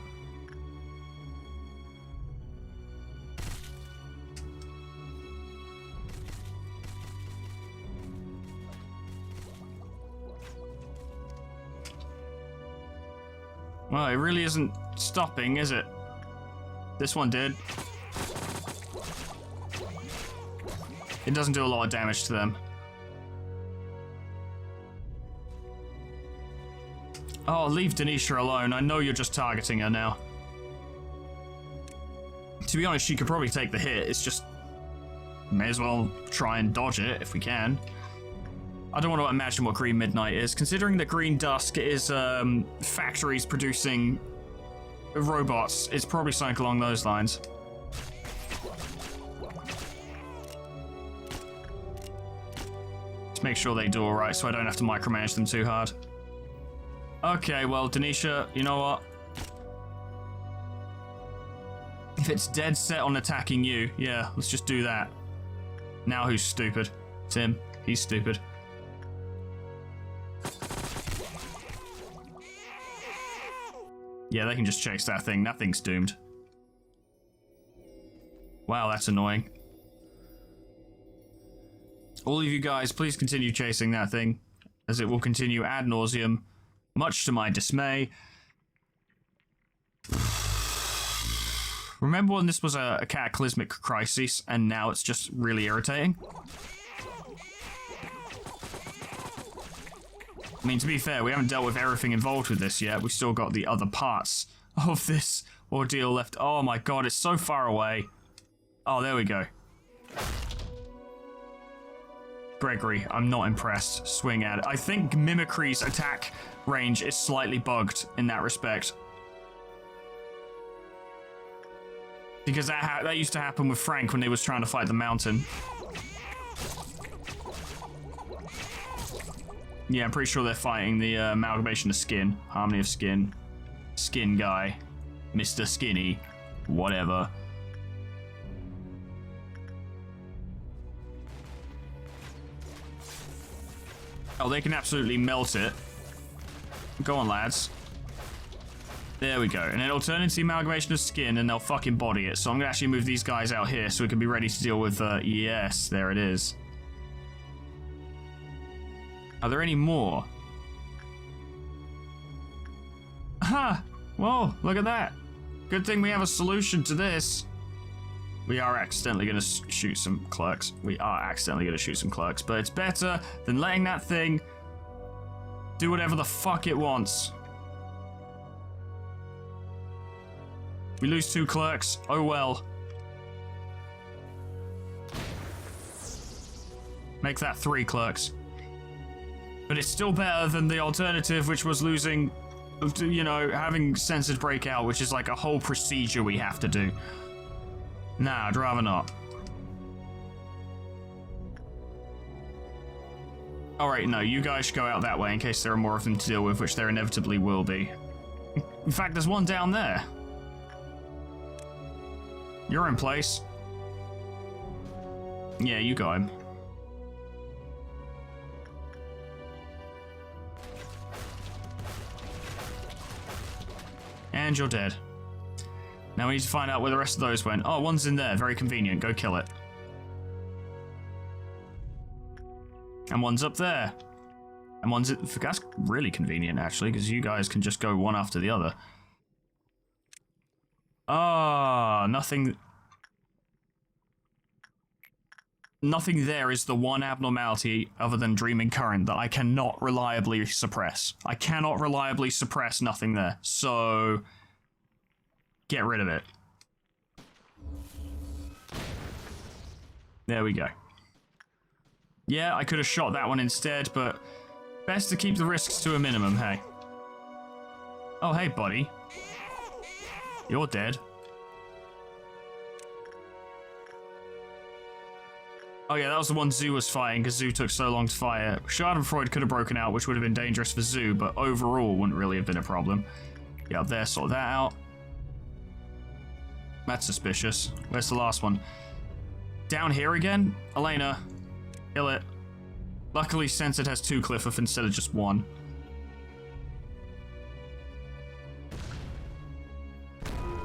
B: Well, it really isn't stopping, is it? This one did. It doesn't do a lot of damage to them. Oh, leave Denisha alone. I know you're just targeting her now. To be honest, she could probably take the hit. It's just... may as well try and dodge it if we can. I don't want to imagine what Green Midnight is. Considering that Green Dusk is factories producing robots, it's probably something along those lines. Just make sure they do alright so I don't have to micromanage them too hard. Okay, well, Denisha, you know what? If it's dead set on attacking you, yeah, let's just do that. Now who's stupid? Tim. He's stupid. Yeah, they can just chase that thing. That thing's doomed. Wow, that's annoying. All of you guys, please continue chasing that thing, as it will continue ad nauseum, much to my dismay. Remember when this was a cataclysmic crisis, and now it's just really irritating? I mean, to be fair, we haven't dealt with everything involved with this yet. We've still got the other parts of this ordeal left. Oh my god, it's so far away. Oh, there we go. Gregory, I'm not impressed. Swing at it. I think Mimicry's attack range is slightly bugged in that respect. Because that used to happen with Frank when he was trying to fight the mountain. Yeah, I'm pretty sure they're fighting the amalgamation of skin. Harmony of skin. Skin guy. Mr. Skinny. Whatever. Oh, they can absolutely melt it. Go on, lads. There we go. And it'll turn into the amalgamation of skin and they'll fucking body it. So I'm going to actually move these guys out here so we can be ready to deal with... yes, there it is. Are there any more? Aha! Whoa, look at that. Good thing we have a solution to this. We are accidentally going to shoot some clerks. We are accidentally going to shoot some clerks, but it's better than letting that thing do whatever the fuck it wants. We lose 2 clerks. Oh well. Make that 3 clerks. But it's still better than the alternative, which was losing, you know, having censored breakout, which is like a whole procedure we have to do. Nah, I'd rather not. Alright, no, you guys should go out that way in case there are more of them to deal with, which there inevitably will be. In fact, there's one down there. You're in place. Yeah, you got him. And you're dead. Now we need to find out where the rest of those went. Oh, one's in there. Very convenient. Go kill it. And one's up there. And one's... That's really convenient, actually, because you guys can just go one after the other. Ah, nothing... Nothing there is the one abnormality other than Dreaming Current that I cannot reliably suppress. I cannot reliably suppress nothing there. So... get rid of it. There we go. Yeah, I could have shot that one instead, but best to keep the risks to a minimum, hey. Oh, hey, buddy. You're dead. Oh yeah, that was the one Zoo was fighting, because Zoo took so long to fire. Schadenfreude could have broken out, which would have been dangerous for Zoo, but overall wouldn't really have been a problem. Yeah, up there, sort that out. That's suspicious. Where's the last one? Down here again? Elena, kill it. Luckily, Censored has 2 Clifford instead of just 1.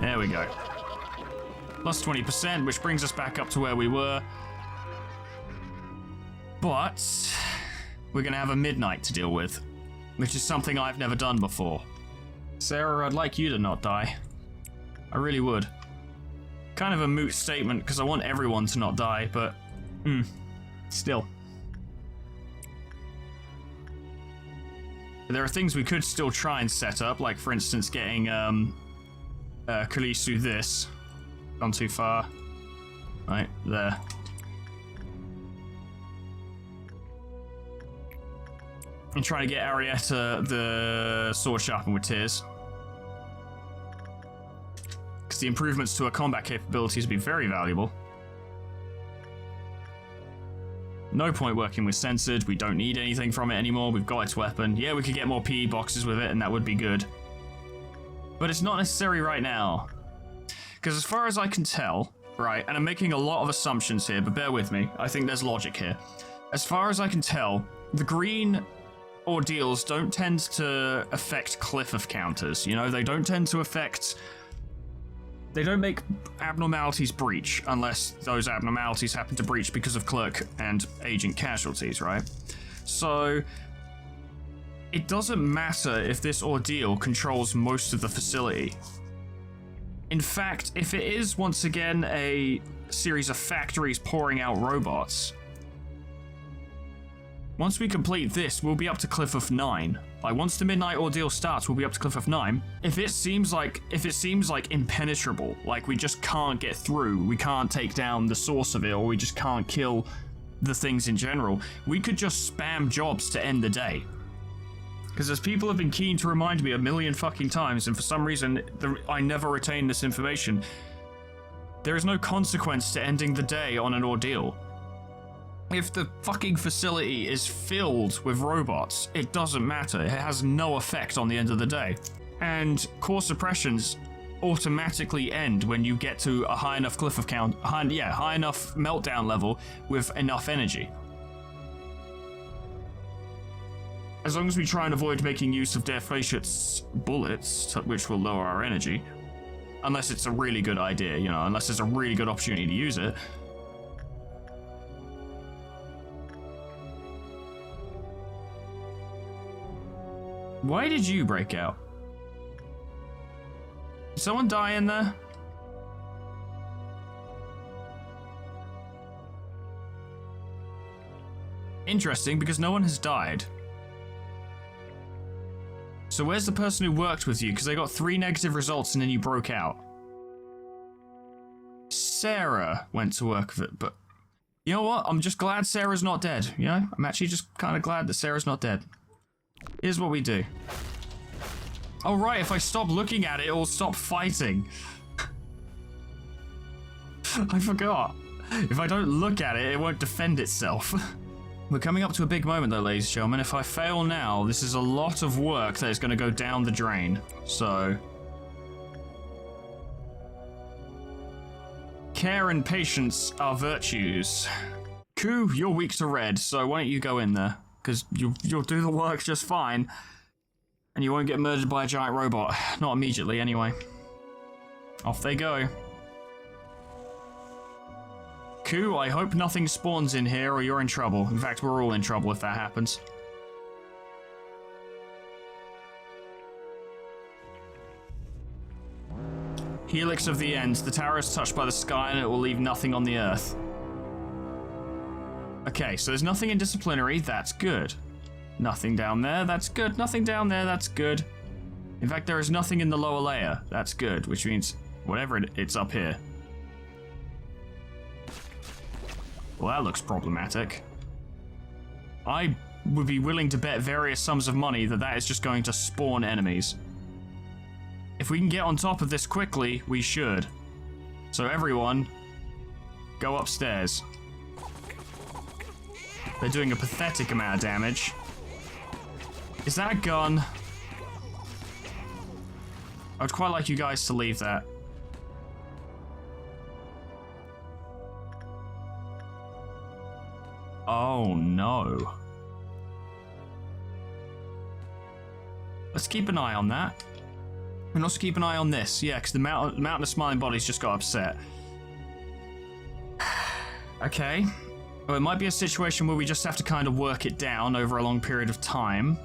B: There we go. Plus 20%, which brings us back up to where we were. But we're going to have a midnight to deal with, which is something I've never done before. Sarah, I'd like you to not die. I really would. Kind of a moot statement, because I want everyone to not die, but... still. There are things we could still try and set up, like, for instance, getting, Khalees through this. Gone too far. Right, there. And trying to get Arietta the sword sharpened with tears. Because the improvements to her combat capabilities would be very valuable. No point working with Censored. We don't need anything from it anymore. We've got its weapon. Yeah, we could get more PE boxes with it, and that would be good. But it's not necessary right now. Because as far as I can tell, right, and I'm making a lot of assumptions here, but bear with me. I think there's logic here. As far as I can tell, the green ordeals don't tend to affect Cliff counters. You know, they don't tend to affect... They don't make abnormalities breach unless those abnormalities happen to breach because of clerk and agent casualties, right? So it doesn't matter if this ordeal controls most of the facility. In fact, if it is once again a series of factories pouring out robots, once we complete this, we'll be up to Cliff of 9. Like, once the Midnight Ordeal starts, we'll be up to Cliff of 9. If it seems like impenetrable, like we just can't get through, we can't take down the source of it, or we just can't kill the things in general, we could just spam jobs to end the day. Because as people have been keen to remind me a million fucking times, and for some reason, I never retain this information, there is no consequence to ending the day on an ordeal. If the fucking facility is filled with robots, it doesn't matter. It has no effect on the end of the day. And core suppressions automatically end when you get to a high enough cliff of count, high enough meltdown level with enough energy. As long as we try and avoid making use of Deflaciate's bullets, which will lower our energy, unless it's a really good idea, you know, unless there's a really good opportunity to use it. Why did you break out? Did someone die in there? Interesting, because no one has died. So where's the person who worked with you? Because they got 3 negative results and then you broke out. Sarah went to work with it, but... You know what? I'm just glad Sarah's not dead, you know? I'm actually just kind of glad that Sarah's not dead. Here's what we do. Oh right, if I stop looking at it, it'll stop fighting. I forgot. If I don't look at it, it won't defend itself. We're coming up to a big moment though, ladies and gentlemen. If I fail now, this is a lot of work that is going to go down the drain. So... Care and patience are virtues. Ku, you're weak to red, so why don't you go in there? Because you'll do the work just fine. And you won't get murdered by a giant robot. Not immediately, anyway. Off they go. Ku, I hope nothing spawns in here or you're in trouble. In fact, we're all in trouble if that happens. Helix of the End. The tower is touched by the sky and it will leave nothing on the earth. Okay, so there's nothing in disciplinary, that's good. Nothing down there, that's good. Nothing down there, that's good. In fact, there is nothing in the lower layer, that's good, which means whatever it's up here. Well, that looks problematic. I would be willing to bet various sums of money that that is just going to spawn enemies. If we can get on top of this quickly, we should. So everyone, go upstairs. They're doing a pathetic amount of damage. Is that a gun? I would quite like you guys to leave that. Oh, no. Let's keep an eye on that. And also keep an eye on this. Yeah, because the mountain of smiling bodies just got upset. Okay. Well, it might be a situation where we just have to kind of work it down over a long period of time.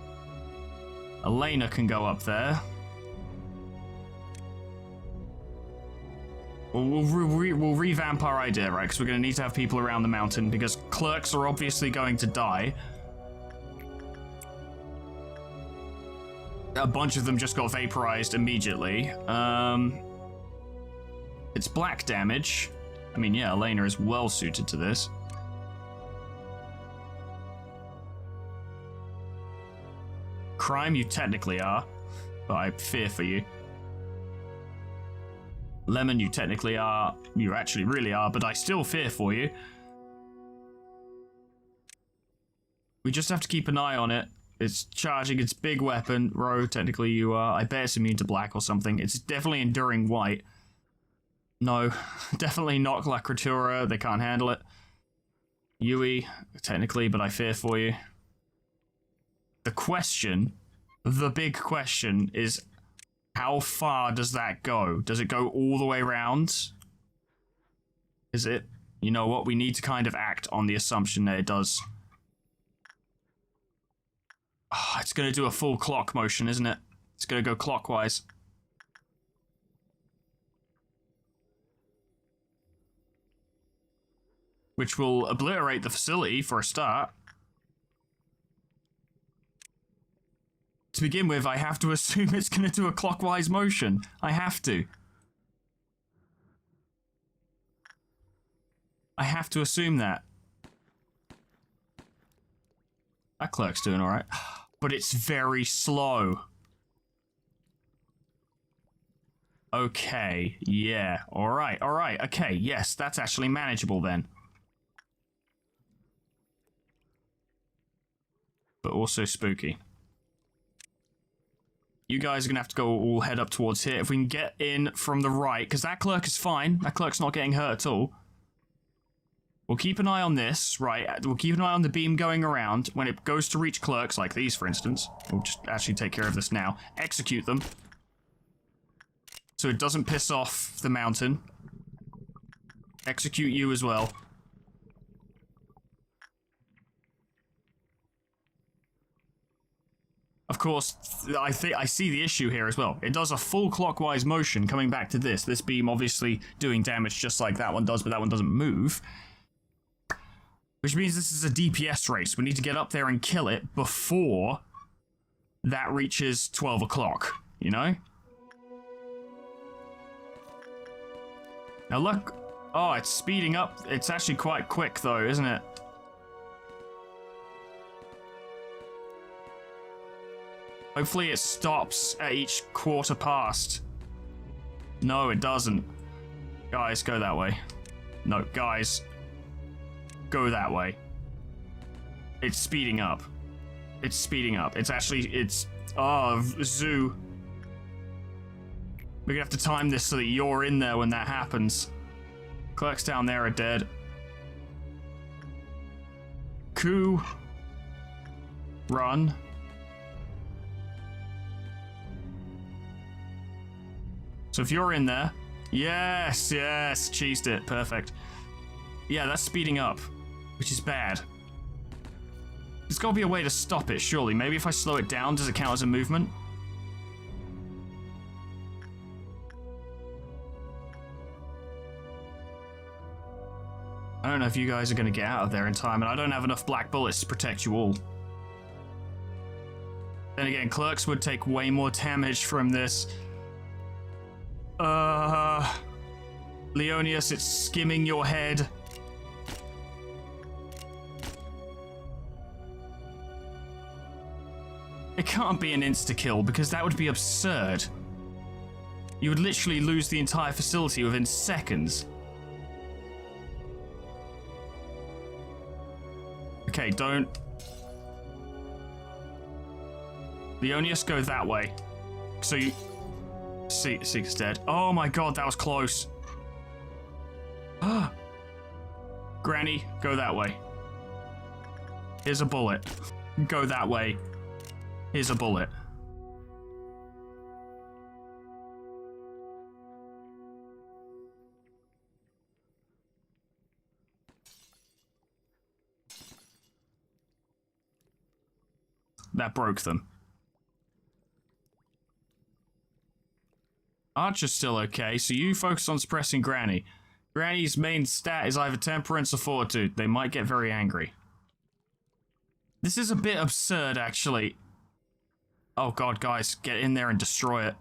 B: Elena can go up there. We'll revamp our idea, right? Because we're going to need to have people around the mountain because clerks are obviously going to die. A bunch of them just got vaporized immediately. It's black damage. I mean, yeah, Elena is well suited to this. Crime, you technically are, but I fear for you. Lemon, you technically are. You actually really are, but I still fear for you. We just have to keep an eye on it. It's charging its big weapon. Ro, technically you are. I bet it's immune to black or something. It's definitely enduring white. No, definitely not Lacratura. They can't handle it. Yui, technically, but I fear for you. The question, the big question is, how far does that go? Does it go all the way around? Is it? You know what? We need to kind of act on the assumption that it does. Oh, it's going to do a full clock motion, isn't it? It's going to go clockwise. Which will obliterate the facility for a start. To begin with, I have to assume it's going to do a clockwise motion. I have to. I have to assume that. That clerk's doing alright. But it's very slow. Okay, yeah. Alright, okay, yes, that's actually manageable then. But also spooky. You guys are going to have to go all head up towards here. If we can get in from the right, because that clerk is fine. That clerk's not getting hurt at all. We'll keep an eye on this, right? We'll keep an eye on the beam going around. When it goes to reach clerks, like these, for instance. We'll just actually take care of this now. Execute them. So it doesn't piss off the mountain. Execute you as well. Of course, I see the issue here as well. It does a full clockwise motion coming back to this. This beam obviously doing damage just like that one does, but that one doesn't move. Which means this is a DPS race. We need to get up there and kill it before that reaches 12 o'clock, you know? Now look. Oh, it's speeding up. It's actually quite quick though, isn't it? Hopefully it stops at each quarter past. No, it doesn't. Guys, go that way. No, guys. Go that way. It's speeding up. It's speeding up. It's actually, oh, zoo. We're gonna have to time this so that you're in there when that happens. Clerks down there are dead. Coup. Run. So if you're in there, yes, cheesed it, perfect. Yeah, that's speeding up, which is bad. There's got to be a way to stop it, surely. Maybe if I slow it down, does it count as a movement? I don't know if you guys are going to get out of there in time, and I don't have enough black bullets to protect you all. Then again, clerks would take way more damage from this. Leonius, it's skimming your head. It can't be an insta-kill because that would be absurd. You would literally lose the entire facility within seconds. Okay, don't. Leonius, go that way. So you. Seek's dead. Oh my god, that was close. Granny, go that way. Here's a bullet. Go that way. Here's a bullet. That broke them. Archer's still okay, so you focus on suppressing Granny. Granny's main stat is either temperance or fortitude. They might get very angry. This is a bit absurd, actually. Oh god, guys, get in there and destroy it.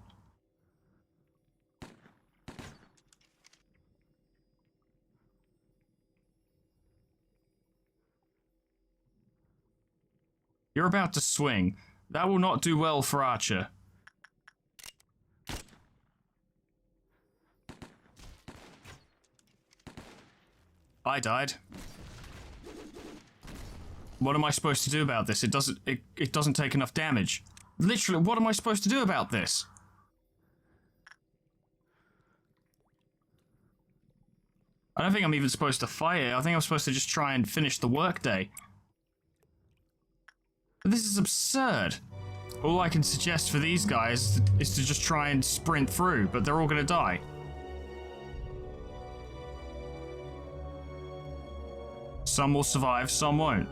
B: You're about to swing. That will not do well for Archer. I died. What am I supposed to do about this? It doesn't take enough damage. Literally, what am I supposed to do about this? I don't think I'm even supposed to fight it. I think I'm supposed to just try and finish the workday. But this is absurd. All I can suggest for these guys is to just try and sprint through, but they're all gonna die. Some will survive, some won't.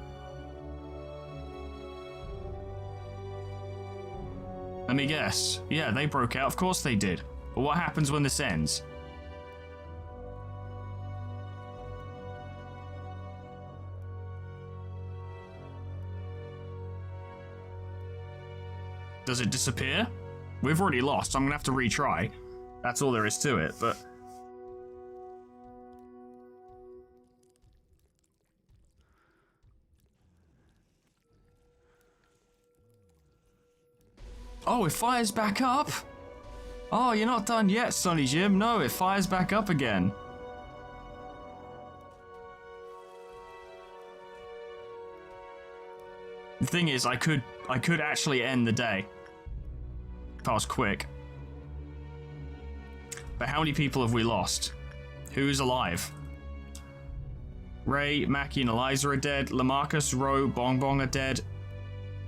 B: Let me guess. Yeah, they broke out. Of course they did. But what happens when this ends? Does it disappear? We've already lost. I'm gonna have to retry. That's all there is to it, but... Oh, it fires back up? Oh, you're not done yet, Sonny Jim. No, it fires back up again. The thing is, I could actually end the day. If I was quick. But how many people have we lost? Who's alive? Ray, Mackie, and Eliza are dead. Lamarcus, Rowe, Bong Bong are dead.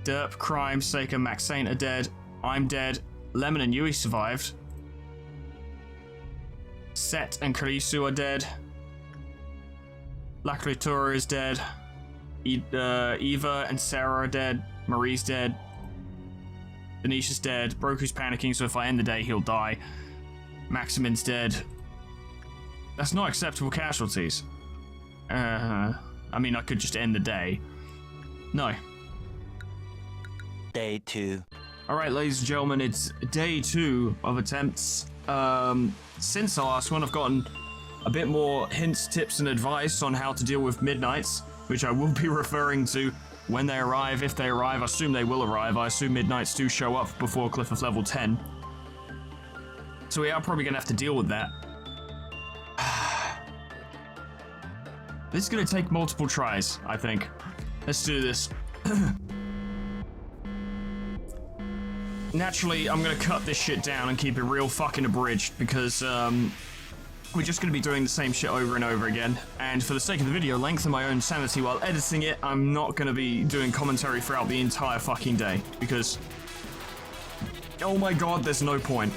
B: Derp, Crime, Saker, Max Saint are dead. I'm dead. Lemon and Yui survived. Set and Karisu are dead. La Creatura is dead. Eva and Sarah are dead. Marie's dead. Denisha's dead. Broku's panicking, so if I end the day, he'll die. Maximin's dead. That's not acceptable casualties. I mean, I could just end the day. No.
A: Day 2.
B: Alright, ladies and gentlemen, it's day 2 of attempts. Since the last one, I've gotten a bit more hints, tips, and advice on how to deal with midnights, which I will be referring to when they arrive, if they arrive. I assume they will arrive. I assume midnights do show up before Cliff of Level 10. So we are probably going to have to deal with that. This is going to take multiple tries, I think. Let's do this. Naturally, I'm going to cut this shit down and keep it real fucking abridged because we're just going to be doing the same shit over and over again. And for the sake of the video length and my own sanity while editing it, I'm not going to be doing commentary throughout the entire fucking day because, oh my god, there's no point.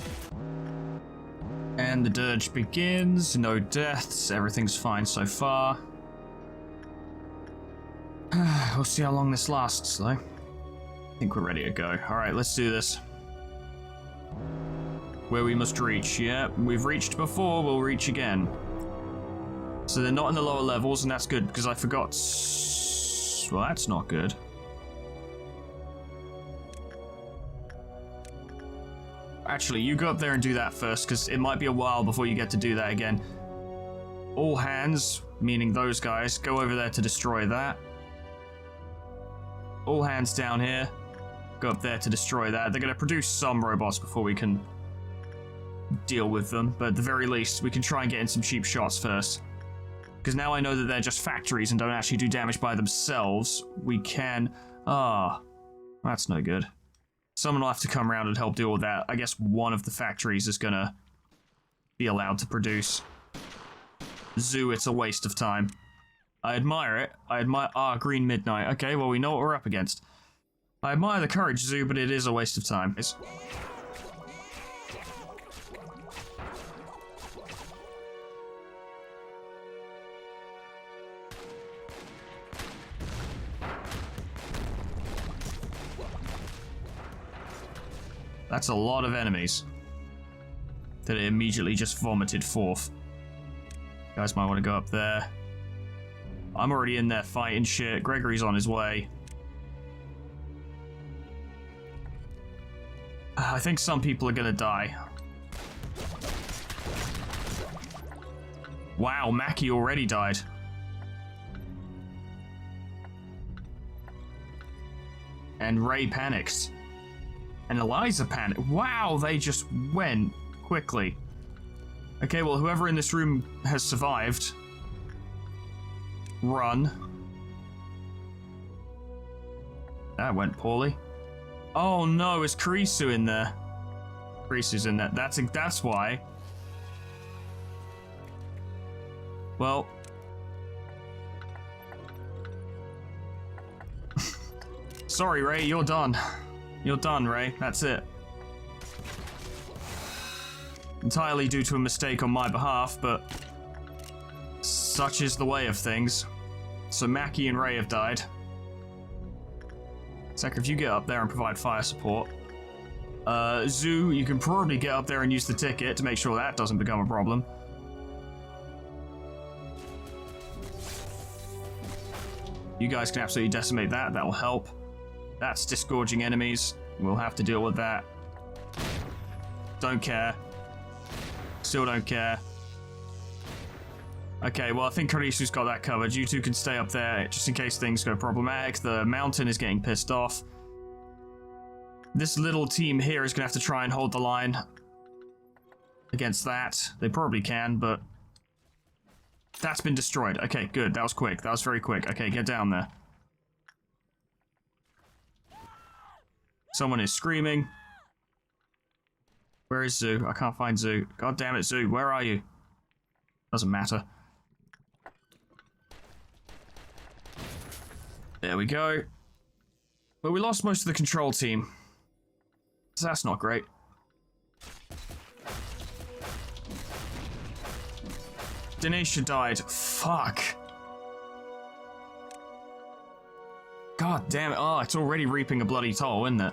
B: And the dirge begins, no deaths, everything's fine so far. We'll see how long this lasts though. I think we're ready to go. Alright, let's do this. Where we must reach. Yeah, we've reached before, we'll reach again. So they're not in the lower levels, and that's good, because I forgot... Well, that's not good. Actually, you go up there and do that first, because it might be a while before you get to do that again. All hands, meaning those guys, go over there to destroy that. All hands down here. Go up there to destroy that. They're going to produce some robots before we can deal with them, but at the very least, we can try and get in some cheap shots first. Because now I know that they're just factories and don't actually do damage by themselves, we can... that's no good. Someone will have to come around and help deal with that. I guess one of the factories is going to be allowed to produce. Zoo, it's a waste of time. I admire it. I admire... Ah, Green Midnight. Okay, well, we know what we're up against. I admire the courage, Zoo, but it is a waste of time. That's a lot of enemies that it immediately just vomited forth. You guys might want to go up there. I'm already in there fighting shit. Gregory's on his way. I think some people are gonna die. Wow, Mackie already died. And Ray panics. And Eliza panicked. Wow, they just went quickly. Okay, well, whoever in this room has survived... Run. That went poorly. Oh no, is Kurisu in there? Kurisu's in there. That's why. Well. Sorry, Ray, you're done. You're done, Ray. That's it. Entirely due to a mistake on my behalf, but such is the way of things. So Mackie and Ray have died. Zach, if you get up there and provide fire support. Zoo, you can probably get up there and use the ticket to make sure that doesn't become a problem. You guys can absolutely decimate that. That'll help. That's disgorging enemies. We'll have to deal with that. Don't care. Still don't care. Okay, well, I think Kurisu's got that covered. You two can stay up there just in case things go problematic. The mountain is getting pissed off. This little team here is going to have to try and hold the line against that. They probably can, but that's been destroyed. Okay, good. That was quick. That was very quick. Okay, get down there. Someone is screaming. Where is Zoo? I can't find Zoo. God damn it, Zoo. Where are you? Doesn't matter. There we go. But we lost most of the control team. So that's not great. Denisha died. Fuck. God damn it. Oh, it's already reaping a bloody toll, isn't it?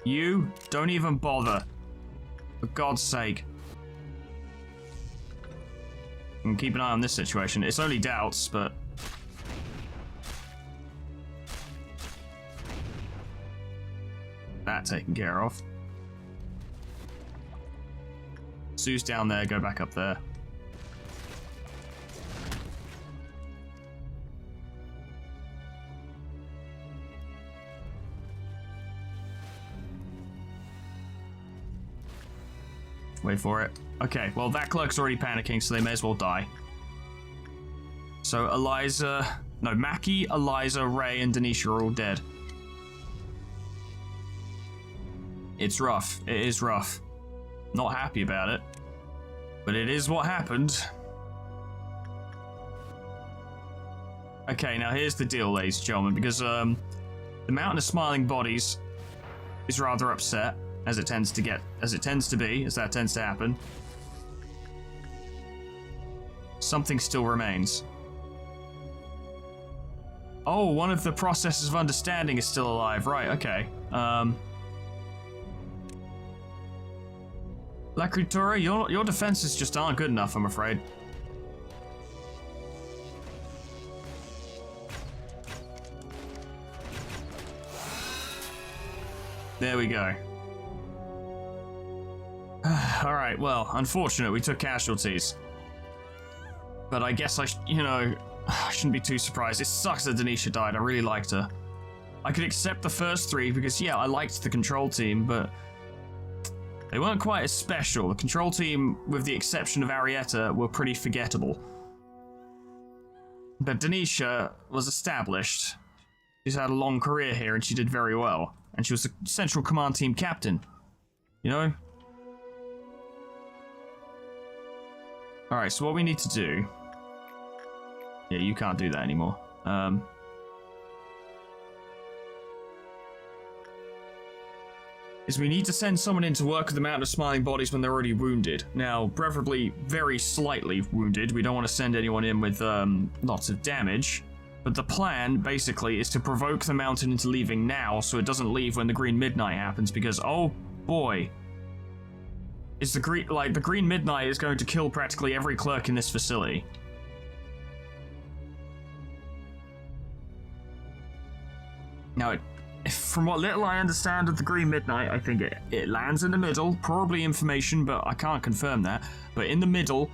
B: You don't even bother. For God's sake. And keep an eye on this situation. It's only doubts, but... that taken care of. Sue's down there, go back up there. Wait for it. Okay, well that clerk's already panicking, so they may as well die. So Eliza... no, Mackie, Eliza, Ray, and Denisha are all dead. It's rough. It is rough. Not happy about it. But it is what happened. Okay, now here's the deal, ladies and gentlemen, because the Mountain of Smiling Bodies is rather upset, as that tends to happen. Something still remains. Oh, one of the processes of understanding is still alive. Right, okay. La Creatura, your defenses just aren't good enough, I'm afraid. There we go. Alright, well, unfortunate, we took casualties. But I guess I shouldn't be too surprised. It sucks that Denisha died, I really liked her. I could accept the first three because, yeah, I liked the control team, but they weren't quite as special. The control team, with the exception of Arietta, were pretty forgettable. But Denisha was established. She's had a long career here and she did very well. And she was the Central Command Team captain. You know? Alright, so what we need to do Yeah, you can't do that anymore. Is we need to send someone in to work with the Mountain of Smiling Bodies when they're already wounded. Now, preferably very slightly wounded. We don't want to send anyone in with lots of damage. But the plan, basically, is to provoke the mountain into leaving now so it doesn't leave when the Green Midnight happens, because, oh boy, is the Green Midnight is going to kill practically every clerk in this facility. Now, from what little I understand of the Green Midnight, I think it lands in the middle, probably information, but I can't confirm that, but in the middle,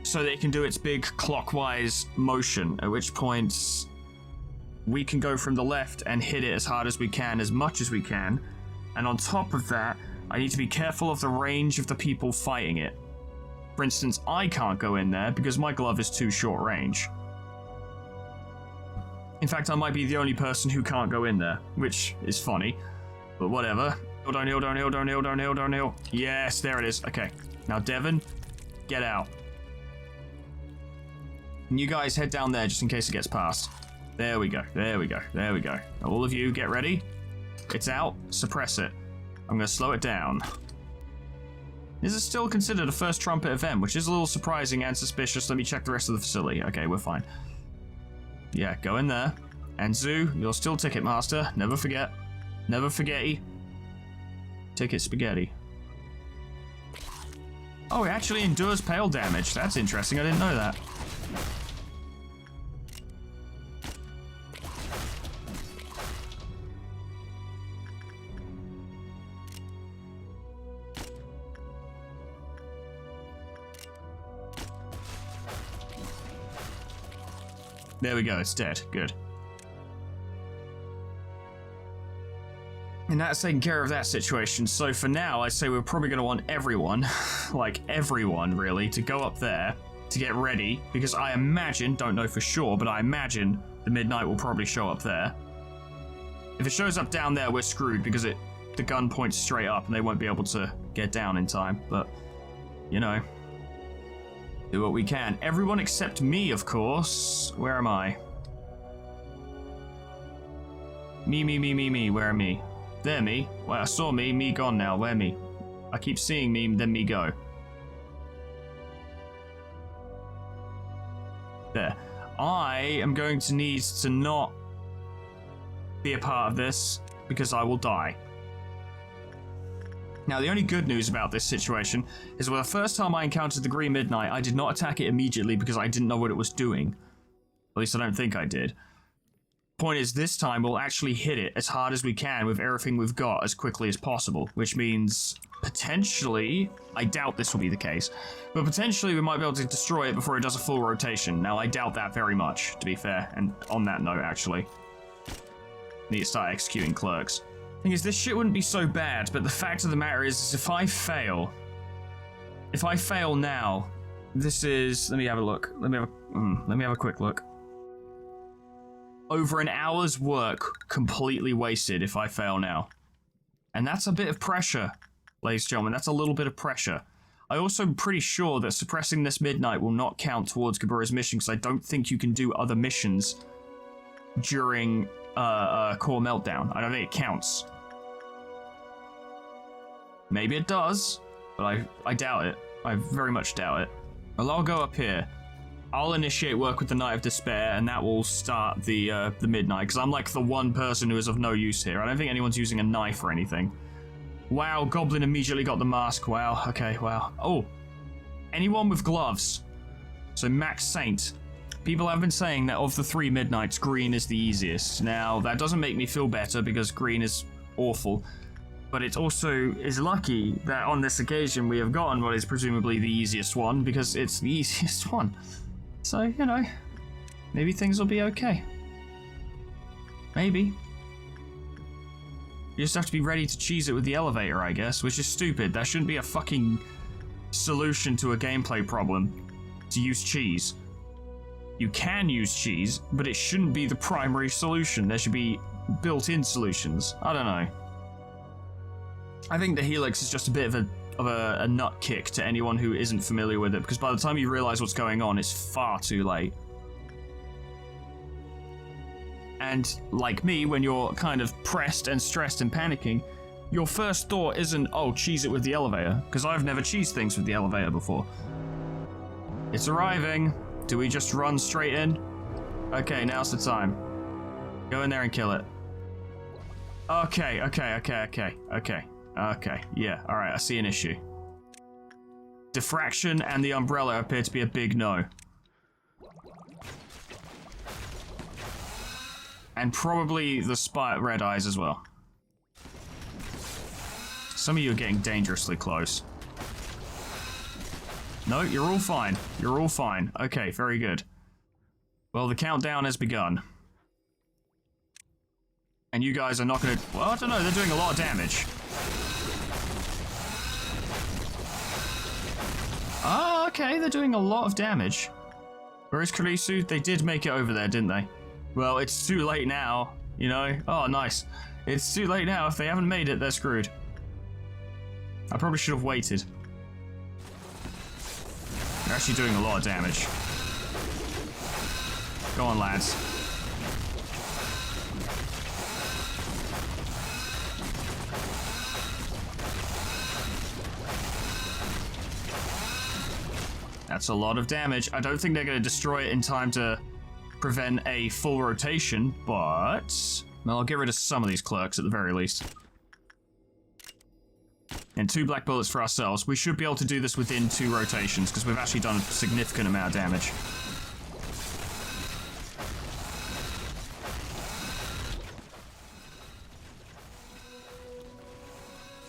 B: so that it can do its big clockwise motion, at which point we can go from the left and hit it as hard as we can, as much as we can, and on top of that, I need to be careful of the range of the people fighting it. For instance, I can't go in there because my glove is too short range. In fact, I might be the only person who can't go in there, which is funny, but whatever. Downhill, downhill, downhill, downhill, downhill. Yes, there it is. Okay, now Devon, get out. And you guys head down there just in case it gets past. There we go, there we go, there we go. Now all of you get ready. It's out, suppress it. I'm going to slow it down. This is still considered a first trumpet event, which is a little surprising and suspicious. Let me check the rest of the facility. Okay, we're fine. Yeah, go in there. And Zoo, you're still Ticket Master. Never forget. Never forgetty. Ticket Spaghetti. Oh, it actually endures pale damage. That's interesting. I didn't know that. There we go, it's dead. Good. And that's taking care of that situation. So for now, I'd say we're probably going to want everyone, like everyone really, to go up there to get ready. Because I imagine, don't know for sure, but I imagine the Midnight will probably show up there. If it shows up down there, we're screwed because the gun points straight up and they won't be able to get down in time. But, you know. Do what we can. Everyone except me, of course. Where am I? Me. Where am me? There, me. Well, I saw me gone now. Where me? I keep seeing me, then me go. There. I am going to need to not be a part of this because I will die. Now, the only good news about this situation is well, the first time I encountered the Green Midnight, I did not attack it immediately because I didn't know what it was doing. At least I don't think I did. Point is, this time we'll actually hit it as hard as we can with everything we've got as quickly as possible, which means potentially, I doubt this will be the case, but potentially we might be able to destroy it before it does a full rotation. Now, I doubt that very much, to be fair, and on that note, actually. Need to start executing clerks. Thing is, this shit wouldn't be so bad, but the fact of the matter is if I fail now, this is, let me have a look. Let me have a quick look. Over an hour's work completely wasted if I fail now. And that's a bit of pressure, ladies and gentlemen. That's a little bit of pressure. I also am pretty sure that suppressing this Midnight will not count towards Kabura's mission because I don't think you can do other missions during Core Meltdown. I don't think it counts. Maybe it does, but I doubt it. I very much doubt it. Well, I'll go up here. I'll initiate work with the Night of Despair, and that will start the Midnight, because I'm like the one person who is of no use here. I don't think anyone's using a knife or anything. Wow, Goblin immediately got the mask. Wow, okay, wow. Oh, anyone with gloves. So Max Saint. People have been saying that of the 3 Midnights, green is the easiest. Now, that doesn't make me feel better, because green is awful. But it also is lucky that on this occasion we have gotten what is presumably the easiest one, because it's the easiest one. So, you know, maybe things will be okay. Maybe. You just have to be ready to cheese it with the elevator, I guess, which is stupid. That shouldn't be a fucking solution to a gameplay problem, to use cheese. You can use cheese, but it shouldn't be the primary solution. There should be built-in solutions. I don't know. I think the Helix is just a bit of a nut kick to anyone who isn't familiar with it, because by the time you realize what's going on, it's far too late. And like me, when you're kind of pressed and stressed and panicking, your first thought isn't, oh, cheese it with the elevator, because I've never cheesed things with the elevator before. It's arriving. Do we just run straight in? Okay, now's the time. Go in there and kill it. Okay. Yeah, alright, I see an issue. Diffraction and the umbrella appear to be a big no. And probably the red eyes as well. Some of you are getting dangerously close. No, you're all fine. You're all fine. Okay, very good. Well, the countdown has begun. And you guys are not gonna... Well, I don't know, they're doing a lot of damage. Ah, okay, they're doing a lot of damage. Where is Karisu? They did make it over there, didn't they? Well, it's too late now, you know? Oh, nice. It's too late now. If they haven't made it, they're screwed. I probably should have waited. They're actually doing a lot of damage. Go on, lads. That's a lot of damage. I don't think they're going to destroy it in time to prevent a full rotation, but... Well, I'll get rid of some of these clerks at the very least. And 2 black bullets for ourselves. We should be able to do this within 2 rotations, because we've actually done a significant amount of damage.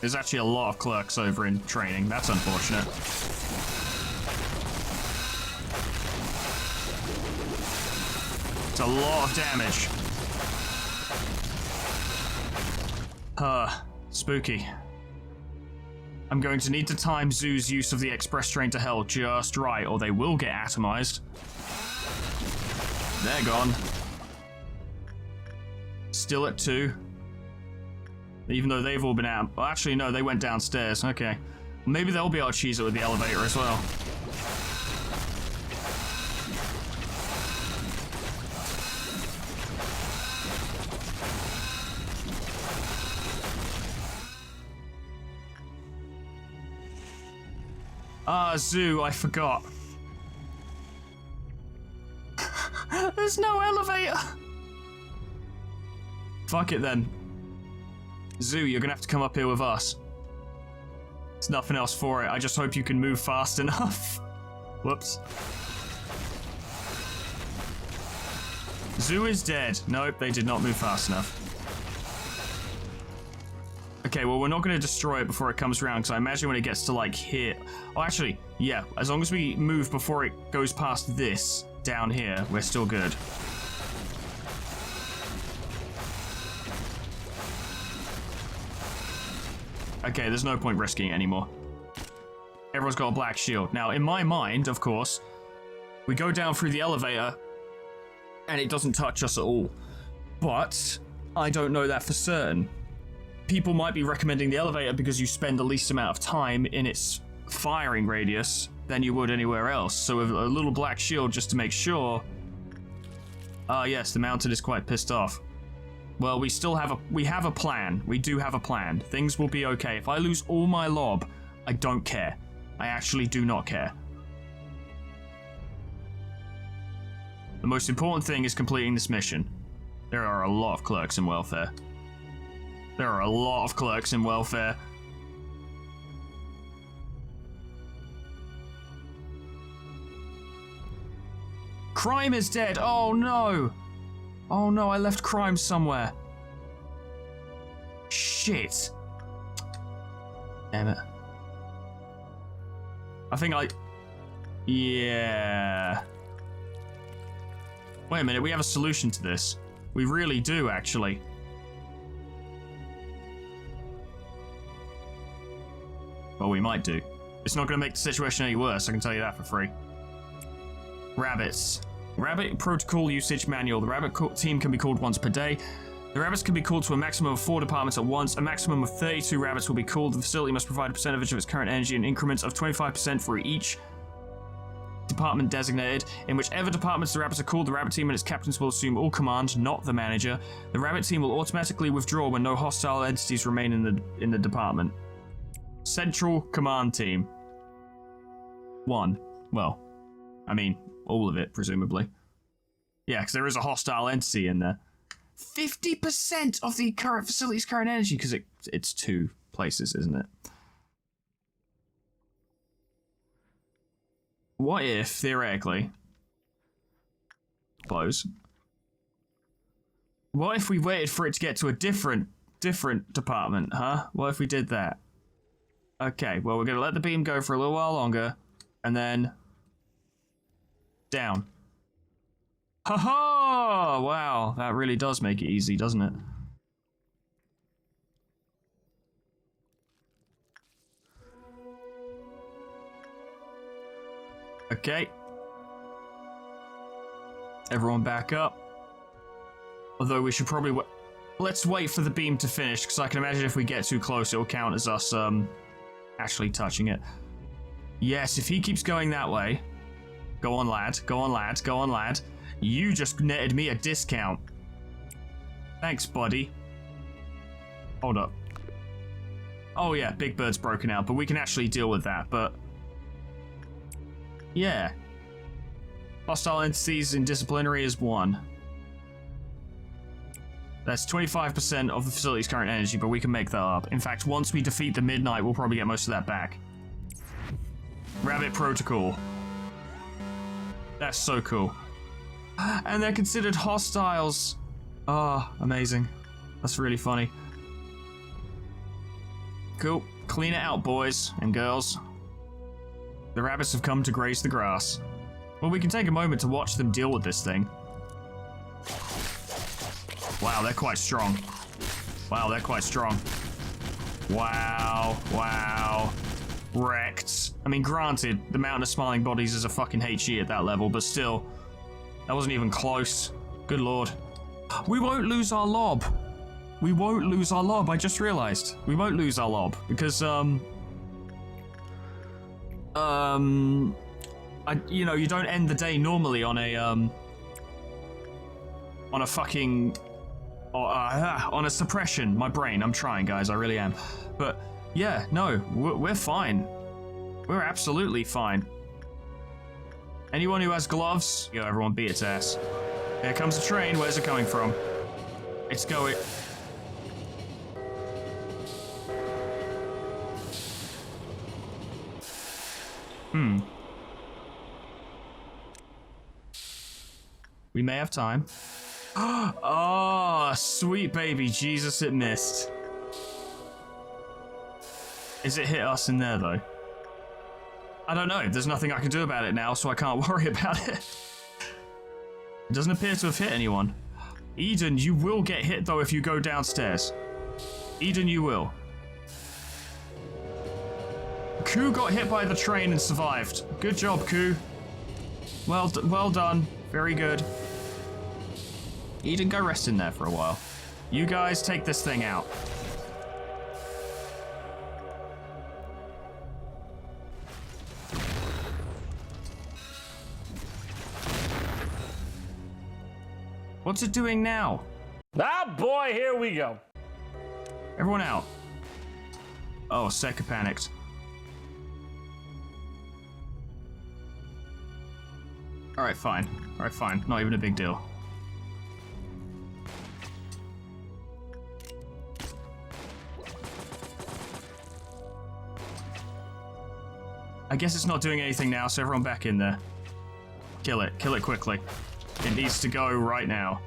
B: There's actually a lot of clerks over in training. That's unfortunate. It's a lot of damage. Spooky. I'm going to need to time Zoo's use of the express train to hell just right, or they will get atomized. They're gone. Still at 2. Even though they've all been out. Well, actually, no, they went downstairs. Okay. Maybe they'll be able to cheese it with the elevator as well. Ah, Zoo, I forgot. There's no elevator! Fuck it then. Zoo, you're gonna have to come up here with us. There's nothing else for it. I just hope you can move fast enough. Whoops. Zoo is dead. Nope, they did not move fast enough. Okay, well, we're not going to destroy it before it comes around, because I imagine when it gets to, like, here... Oh, actually, yeah, as long as we move before it goes past this down here, we're still good. Okay, there's no point risking it anymore. Everyone's got a black shield. Now, in my mind, of course, we go down through the elevator, and it doesn't touch us at all. But I don't know that for certain. People might be recommending the elevator because you spend the least amount of time in its firing radius than you would anywhere else. So with a little black shield just to make sure. Yes, the mounted is quite pissed off. Well, we have a plan. We do have a plan. Things will be okay. If I lose all my lob, I don't care. I actually do not care. The most important thing is completing this mission. There are a lot of clerks in welfare. There are a lot of clerks in welfare. Crime is dead. Oh no. Oh no, I left crime somewhere. Shit. Damn it. I think Yeah. Wait a minute, we have a solution to this. We really do, actually. Well, we might do. It's not going to make the situation any worse, I can tell you that for free. Rabbits. Rabbit Protocol Usage Manual. The rabbit team can be called once per day. The rabbits can be called to a maximum of 4 departments at once. A maximum of 32 rabbits will be called. The facility must provide a percentage of its current energy in increments of 25% for each department designated. In whichever departments the rabbits are called, the rabbit team and its captains will assume all command, not the manager. The rabbit team will automatically withdraw when no hostile entities remain in the department. Central command team. 1. Well, I mean, all of it, presumably. Yeah, because there is a hostile entity in there. 50% of the current facility's current energy, because it's 2 places, isn't it? What if, theoretically... Close. What if we waited for it to get to a different department, huh? What if we did that? Okay, well, we're going to let the beam go for a little while longer, and then... down. Ha-ha! Wow, that really does make it easy, doesn't it? Okay. Everyone back up. Although we should probably let's wait for the beam to finish, because I can imagine if we get too close, it'll count as us actually touching it. Yes, if he keeps going that way. Go on, lad. Go on, lad. Go on, lad. You just netted me a discount. Thanks, buddy. Hold up. Oh yeah, Big Bird's broken out, but we can actually deal with that, but... yeah. Hostile entities in disciplinary is 1. That's 25% of the facility's current energy, but we can make that up. In fact, once we defeat the Midnight, we'll probably get most of that back. Rabbit Protocol. That's so cool. And they're considered hostiles. Oh, amazing. That's really funny. Cool. Clean it out, boys and girls. The rabbits have come to graze the grass. Well, we can take a moment to watch them deal with this thing. Wow, they're quite strong. Wow, they're quite strong. Wow, wow. Wrecked. I mean, granted, the Mountain of Smiling Bodies is a fucking HE at that level, but still, that wasn't even close. Good lord. We won't lose our lob. We won't lose our lob, I just realized. We won't lose our lob, because, you know, you don't end the day normally on a fucking, on a suppression. My brain, I'm trying, guys, I really am. But, yeah, no, we're fine. We're absolutely fine. Anyone who has gloves, yo, everyone beat its ass. Here comes the train, where's it coming from? It's going... We may have time. Oh, sweet baby Jesus, it missed. Is it hit us in there, though? I don't know. There's nothing I can do about it now, so I can't worry about it. It doesn't appear to have hit anyone. Eden, you will get hit, though, if you go downstairs. Eden, you will. Koo got hit by the train and survived. Good job, Koo. Well done. Very good. Eden, go rest in there for a while. You guys take this thing out. What's it doing now?
A: Ah, boy, here we go.
B: Everyone out. Oh, Seka panicked. Alright, fine. Alright, fine. Not even a big deal. I guess it's not doing anything now, so everyone back in there. Kill it. Kill it quickly. It needs to go right now.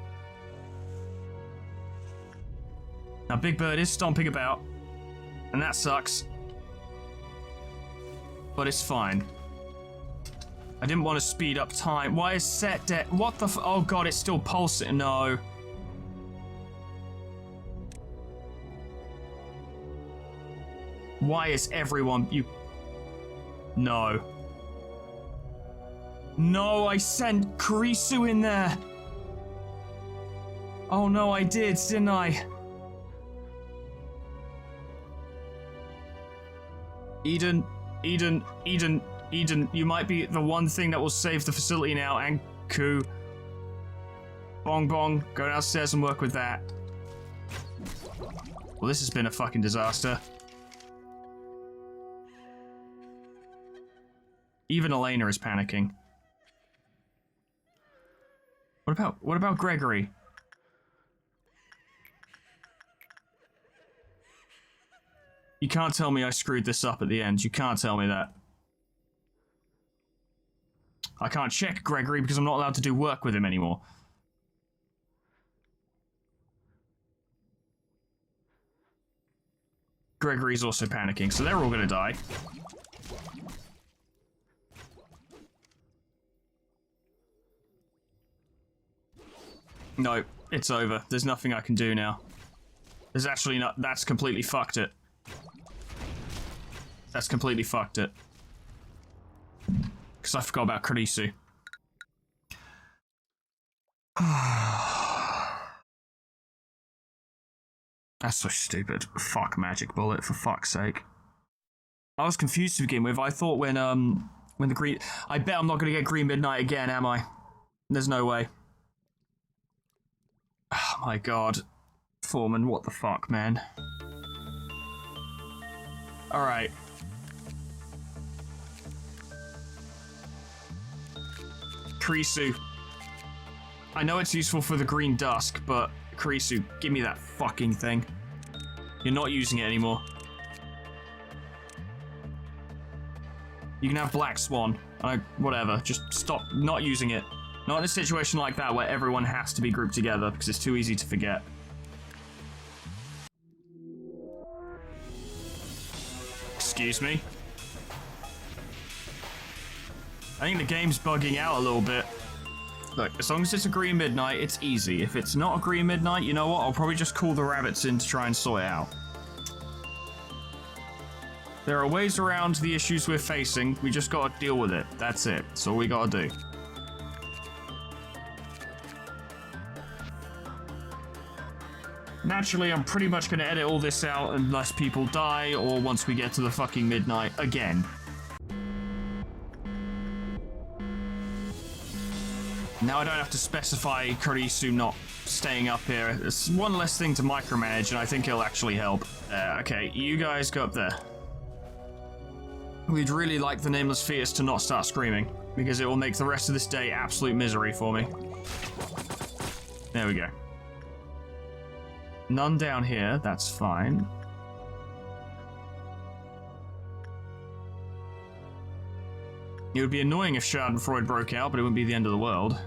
B: Now, Big Bird is stomping about, and that sucks. But it's fine. I didn't want to speed up time. Why is set dead? What the oh god, it's still pulsing. No. Why is everyone... No. No, I sent Kurisu in there. Oh no, I didn't I? Eden, Eden, you might be the one thing that will save the facility now, and Ku. Bong Bong, go downstairs and work with that. Well, this has been a fucking disaster. Even Elena is panicking. What about Gregory? You can't tell me I screwed this up at the end. You can't tell me that. I can't check Gregory because I'm not allowed to do work with him anymore. Gregory's also panicking, so they're all gonna die. No, it's over. There's nothing I can do now. There's actually not. That's completely fucked it. That's completely fucked it. Because I forgot about Karisu. That's so stupid. Fuck Magic Bullet, for fuck's sake. I was confused to begin with. I thought when the green... I bet I'm not going to get Green Midnight again, am I? There's no way. Oh my god. Foreman, what the fuck, man? Alright. Karisu. I know it's useful for the green dusk, but Karisu, give me that fucking thing. You're not using it anymore. You can have Black Swan. Whatever, just stop not using it. Not in a situation like that where everyone has to be grouped together, because it's too easy to forget. Excuse me? I think the game's bugging out a little bit. Look, as long as it's a Green Midnight, it's easy. If it's not a Green Midnight, you know what? I'll probably just call the rabbits in to try and sort it out. There are ways around the issues we're facing. We just gotta deal with it. That's it. That's all we gotta do. Naturally, I'm pretty much gonna edit all this out unless people die or once we get to the fucking midnight again. Now I don't have to specify Karisu not staying up here. It's one less thing to micromanage, and I think it'll actually help. Okay, you guys go up there. We'd really like the Nameless Fetus to not start screaming, because it will make the rest of this day absolute misery for me. There we go. None down here, that's fine. It would be annoying if Schadenfreude broke out, but it wouldn't be the end of the world.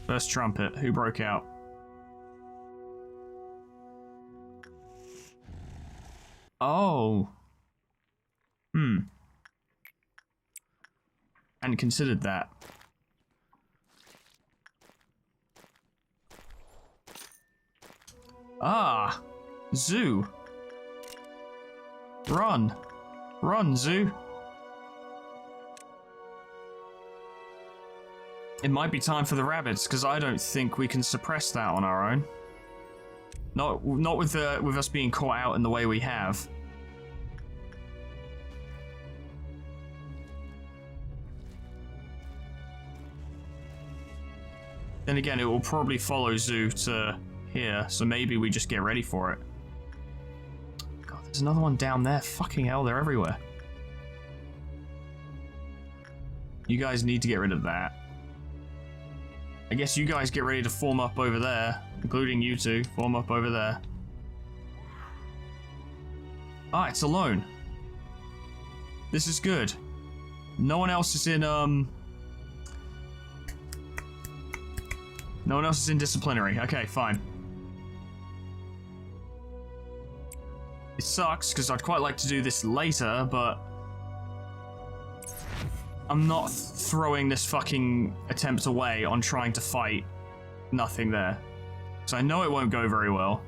B: First trumpet, who broke out? Oh. Hadn't considered that. Ah! Zoo! Run! Run, Zoo! It might be time for the rabbits, because I don't think we can suppress that on our own. Not with us being caught out in the way we have. Then again, it will probably follow Zoo to here, so maybe we just get ready for it. God, there's another one down there. Fucking hell, they're everywhere. You guys need to get rid of that. I guess you guys get ready to form up over there, including you two. Form up over there. Ah, it's alone. This is good. No one else is in, No one else is in disciplinary. Okay, fine. It sucks, because I'd quite like to do this later, but I'm not throwing this fucking attempt away on trying to fight nothing there. So I know it won't go very well.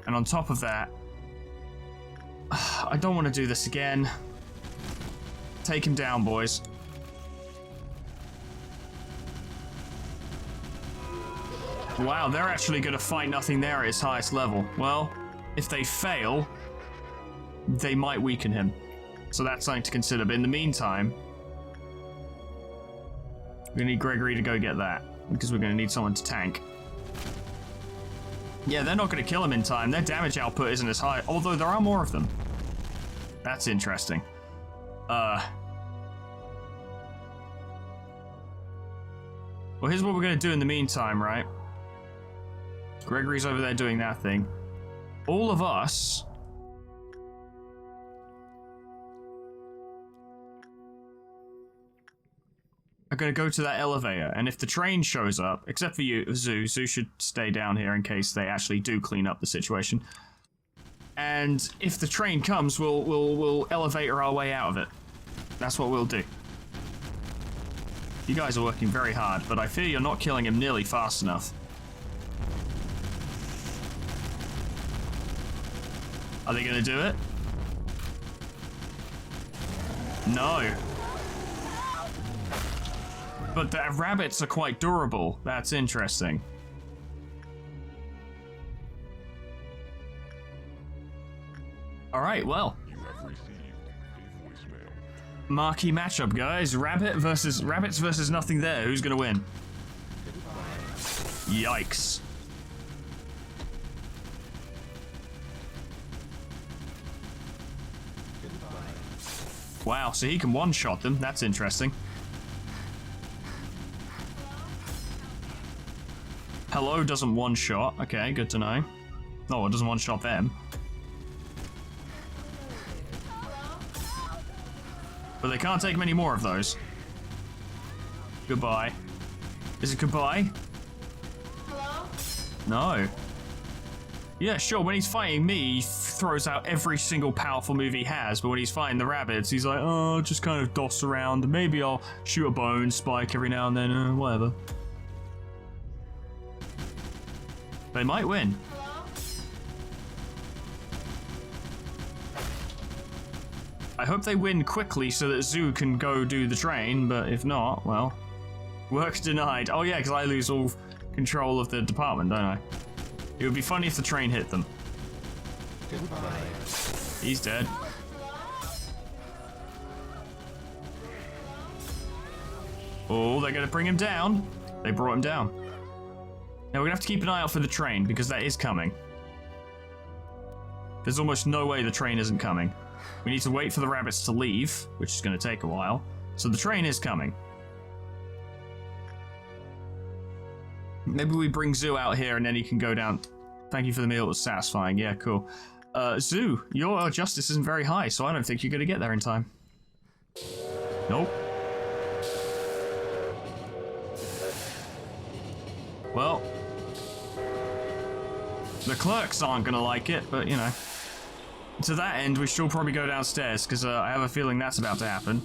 B: And on top of that, I don't want to do this again. Take him down, boys. Wow, they're actually going to fight nothing there at his highest level. Well, if they fail, they might weaken him. So that's something to consider. But in the meantime, we're gonna need Gregory to go get that, because we're gonna need someone to tank. Yeah, they're not gonna kill him in time. Their damage output isn't as high, although there are more of them. That's interesting. Well, here's what we're gonna do in the meantime, right? Gregory's over there doing that thing. All of us are going to go to that elevator, and if the train shows up, except for you, Zoo should stay down here in case they actually do clean up the situation. And if the train comes, we'll elevator our way out of it. That's what we'll do. You guys are working very hard, but I fear you're not killing him nearly fast enough. Are they gonna do it? No. But the rabbits are quite durable. That's interesting. Alright, well.
C: You have received a voicemail.
B: Marquee matchup, guys. Rabbits versus nothing there. Who's gonna win? Yikes. Wow, so he can one-shot them. That's interesting. Hello doesn't one-shot. Okay, good to know. No, it doesn't one-shot them. But they can't take many more of those. Goodbye. Is it goodbye?
D: Hello?
B: No. Yeah, sure, when he's fighting me, he throws out every single powerful move he has, but when he's fighting the rabbits, he's like, oh, just kind of doss around, maybe I'll shoot a bone spike every now and then, whatever. They might win.
D: Hello?
B: I hope they win quickly so that Zoo can go do the train, but if not, well, work denied. Oh yeah, because I lose all control of the department, don't I? It would be funny if the train hit them.
C: Goodbye.
B: He's dead. Oh, they're gonna bring him down. They brought him down. Now we're gonna have to keep an eye out for the train, because that is coming. There's almost no way the train isn't coming. We need to wait for the rabbits to leave, which is gonna take a while. So the train is coming. Maybe we bring Zoo out here and then he can go down. Thank you for the meal, it was satisfying. Yeah, cool. Zoo, your justice isn't very high, so I don't think you're gonna get there in time. Nope. Well, the clerks aren't gonna like it, but you know. To that end, we should probably go downstairs, because I have a feeling that's about to happen.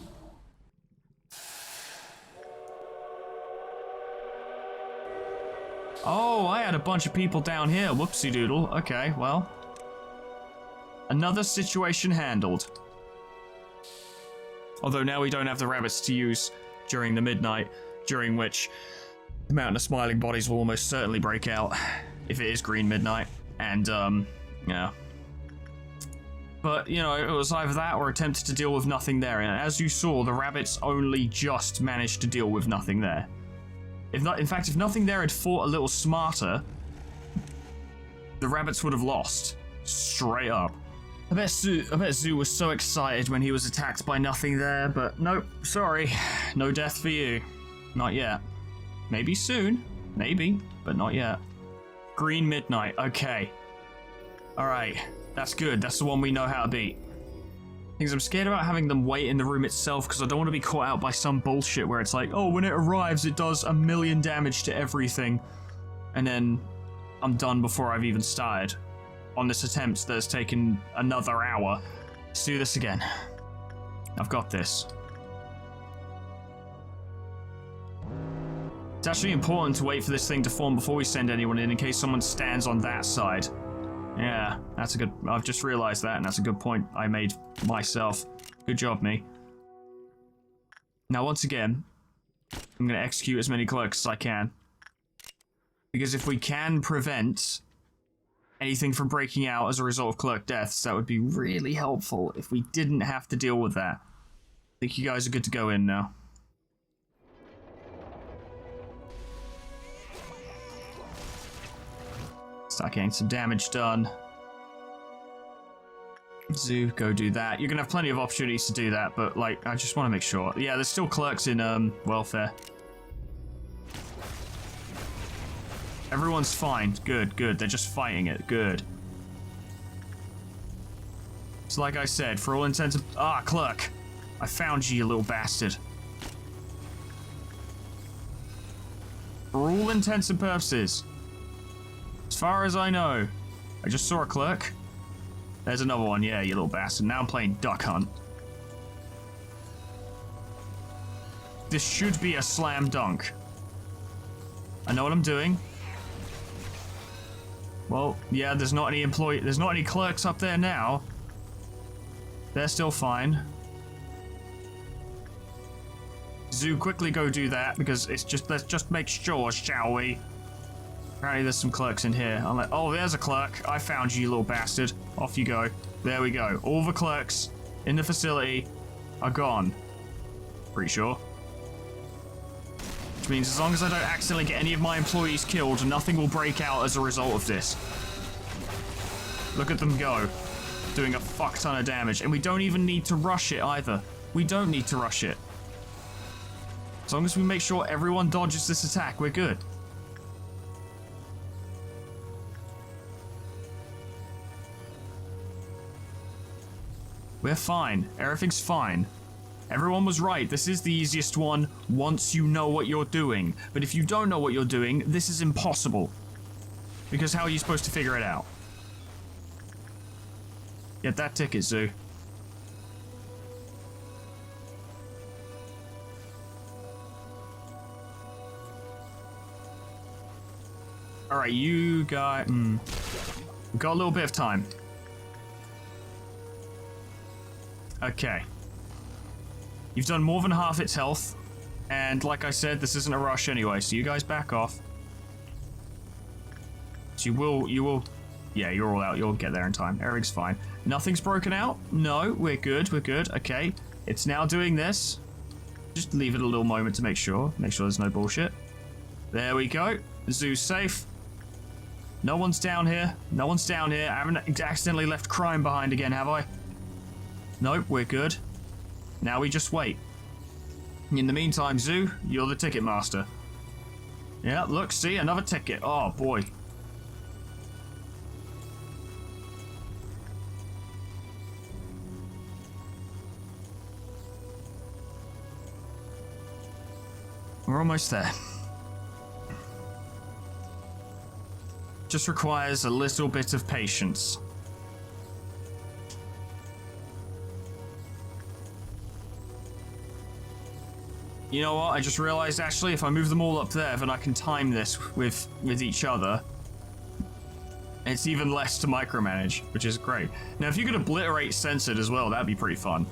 B: Oh, I had a bunch of people down here. Whoopsie doodle. Okay, well. Another situation handled. Although now we don't have the rabbits to use during the midnight, during which the mountain of smiling bodies will almost certainly break out, if it is green midnight. And, yeah. But, you know, it was either that or attempted to deal with nothing there. And as you saw, the rabbits only just managed to deal with nothing there. If not, in fact, if nothing there had fought a little smarter, the rabbits would have lost. Straight up. I bet Zoo was so excited when he was attacked by nothing there, but nope, sorry. No death for you. Not yet. Maybe soon. Maybe, but not yet. Green Midnight, okay. Alright, that's good. That's the one we know how to beat. Things I'm scared about having them wait in the room itself because I don't want to be caught out by some bullshit where it's like, oh, when it arrives, it does 1,000,000 damage to everything. And then I'm done before I've even started. On this attempt that's taken another hour. Let's do this again. I've got this. It's actually important to wait for this thing to form before we send anyone in case someone stands on that side. Yeah, that's a good... I've just realized that, and that's a good point I made myself. Good job, me. Now, once again, I'm going to execute as many clerks as I can. Because if we can prevent anything from breaking out as a result of clerk deaths, that would be really helpful if we didn't have to deal with that. I think you guys are good to go in now. Start getting some damage done. Zoo, go do that. You're gonna have plenty of opportunities to do that, but like, I just want to make sure. Yeah, there's still clerks in welfare. Everyone's fine. Good, good. They're just fighting it. Good. So like I said, for all intents and... Ah, clerk! I found you little bastard. For all intents and purposes, as far as I know, I just saw a clerk. There's another one. Yeah, you little bastard. Now I'm playing Duck Hunt. This should be a slam dunk. I know what I'm doing. Well, yeah, there's not any clerks up there now. They're still fine. Zoo, quickly go do that, because it's just, let's just make sure, shall we? Apparently there's some clerks in here. I'm like, oh, there's a clerk. I found you, you little bastard. Off you go. There we go. All the clerks in the facility are gone. Pretty sure. Which means as long as I don't accidentally get any of my employees killed, nothing will break out as a result of this. Look at them go. Doing a fuck ton of damage. And we don't even need to rush it either. We don't need to rush it. As long as we make sure everyone dodges this attack, we're good. We're fine. Everything's fine. Everyone was right. This is the easiest one once you know what you're doing. But if you don't know what you're doing, this is impossible. Because how are you supposed to figure it out? Get that ticket, Zoo. Alright, you got... We've got a little bit of time. Okay. You've done more than half its health, and like I said, this isn't a rush anyway, so you guys back off. So you will, yeah, you're all out, you'll get there in time. Everything's fine. Nothing's broken out? No, we're good, okay. It's now doing this. Just leave it a little moment to make sure there's no bullshit. There we go. Zoo's safe. No one's down here. I haven't accidentally left crime behind again, have I? Nope, we're good. Now we just wait. In the meantime, Zoo, you're the ticket master. Yeah, look, see, another ticket. Oh, boy. We're almost there. Just requires a little bit of patience. You know what? I just realized, actually, if I move them all up there, then I can time this with each other. It's even less to micromanage, which is great. Now, if you could obliterate censored as well, that'd be pretty fun.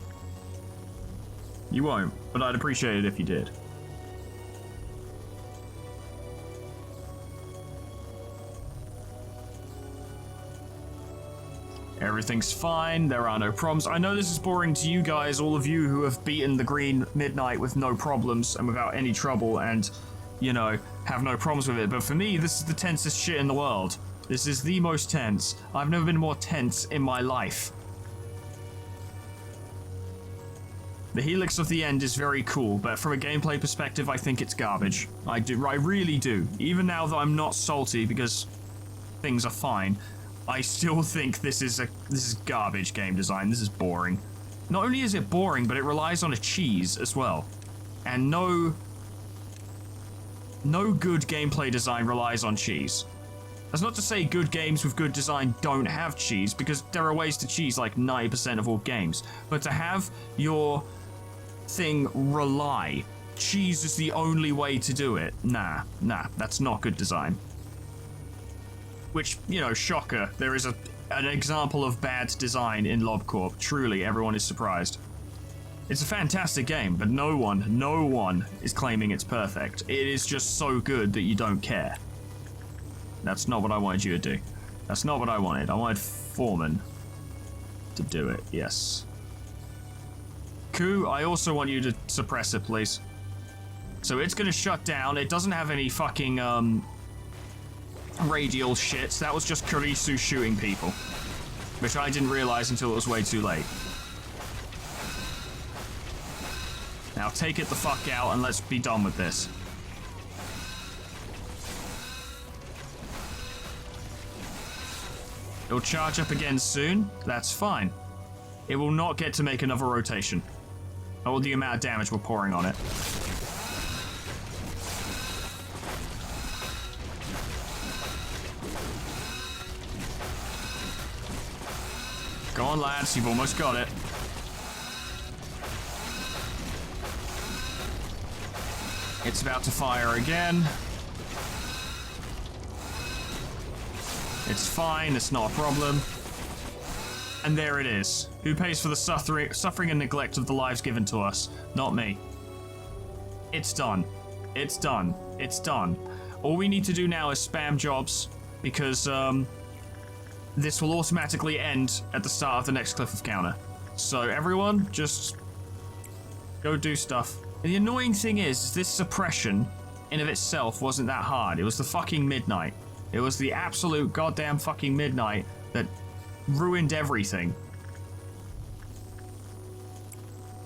B: You won't, but I'd appreciate it if you did. Everything's fine, there are no problems. I know this is boring to you guys, all of you who have beaten the Green Midnight with no problems and without any trouble and, you know, have no problems with it. But for me, this is the tensest shit in the world. This is the most tense. I've never been more tense in my life. The Helix of the End is very cool, but from a gameplay perspective, I think it's garbage. I really do. Even now that I'm not salty because things are fine, I still think this is garbage game design. This is boring. Not only is it boring, but it relies on a cheese as well. And no good gameplay design relies on cheese. That's not to say good games with good design don't have cheese, because there are ways to cheese like 90% of all games. But to have your thing rely, cheese is the only way to do it. Nah, that's not good design. Which, you know, shocker, there is an example of bad design in Lob Corp. Truly, everyone is surprised. It's a fantastic game, but no one is claiming it's perfect. It is just so good that you don't care. That's not what I wanted you to do. That's not what I wanted. I wanted Foreman to do it, yes. Ku, I also want you to suppress it, please. So it's gonna shut down. It doesn't have any fucking, radial shit. That was just Kurisu shooting people. Which I didn't realize until it was way too late. Now take it the fuck out and let's be done with this. It'll charge up again soon. That's fine. It will not get to make another rotation. Or the amount of damage we're pouring on it. Go on, lads. You've almost got it. It's about to fire again. It's fine. It's not a problem. And there it is. Who pays for the suffering and neglect of the lives given to us? Not me. It's done. It's done. It's done. All we need to do now is spam jobs, because this will automatically end at the start of the next cliff of counter. So everyone, just go do stuff. And the annoying thing is, this suppression in of itself wasn't that hard. It was the fucking midnight. It was the absolute goddamn fucking midnight that ruined everything.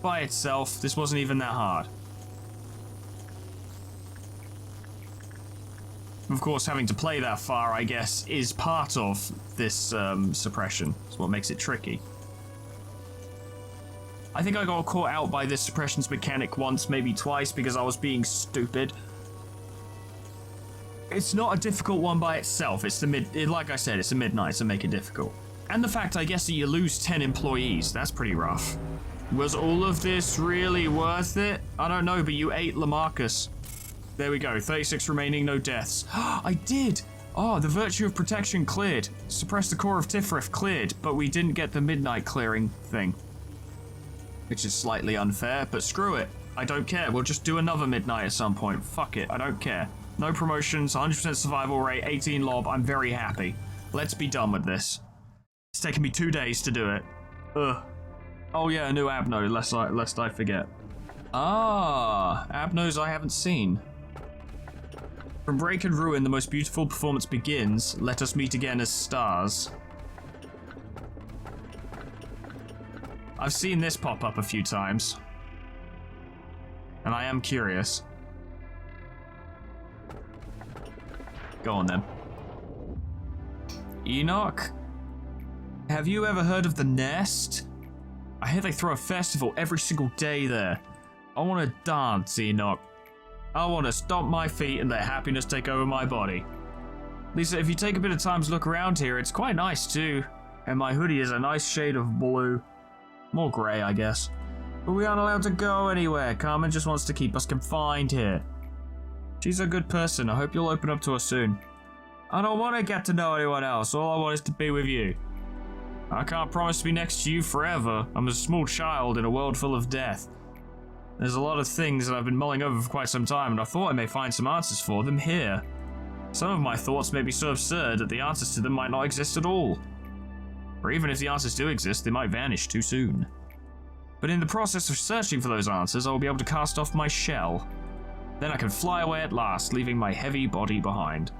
B: By itself, this wasn't even that hard. Of course, having to play that far, I guess, is part of this suppression. It's what makes it tricky. I think I got caught out by this suppression's mechanic once, maybe twice, because I was being stupid. It's not a difficult one by itself. It's the like I said, it's the midnight to make it difficult. And the fact, I guess, that you lose 10 employees, that's pretty rough. Was all of this really worth it? I don't know, but you ate Lamarcus. There we go, 36 remaining, no deaths. I did! Oh, the virtue of protection cleared. Suppress the core of Tifrith cleared, but we didn't get the midnight clearing thing. Which is slightly unfair, but screw it. I don't care, we'll just do another midnight at some point. Fuck it, I don't care. No promotions, 100% survival rate, 18 lob, I'm very happy. Let's be done with this. It's taken me 2 days to do it. Ugh. Oh yeah, a new Abno, lest I forget. Ah, Abnos I haven't seen. From break and ruin, the most beautiful performance begins. Let us meet again as stars. I've seen this pop up a few times. And I am curious. Go on then. Enoch? Have you ever heard of the Nest? I hear they throw a festival every single day there. I want to dance, Enoch. I want to stomp my feet and let happiness take over my body. Lisa, if you take a bit of time to look around here, it's quite nice too. And my hoodie is a nice shade of blue. More grey, I guess. But we aren't allowed to go anywhere. Carmen just wants to keep us confined here. She's a good person. I hope you'll open up to her soon. I don't want to get to know anyone else. All I want is to be with you. I can't promise to be next to you forever. I'm a small child in a world full of death. There's a lot of things that I've been mulling over for quite some time, and I thought I may find some answers for them here. Some of my thoughts may be so absurd that the answers to them might not exist at all. Or even if the answers do exist, they might vanish too soon. But in the process of searching for those answers, I will be able to cast off my shell. Then I can fly away at last, leaving my heavy body behind.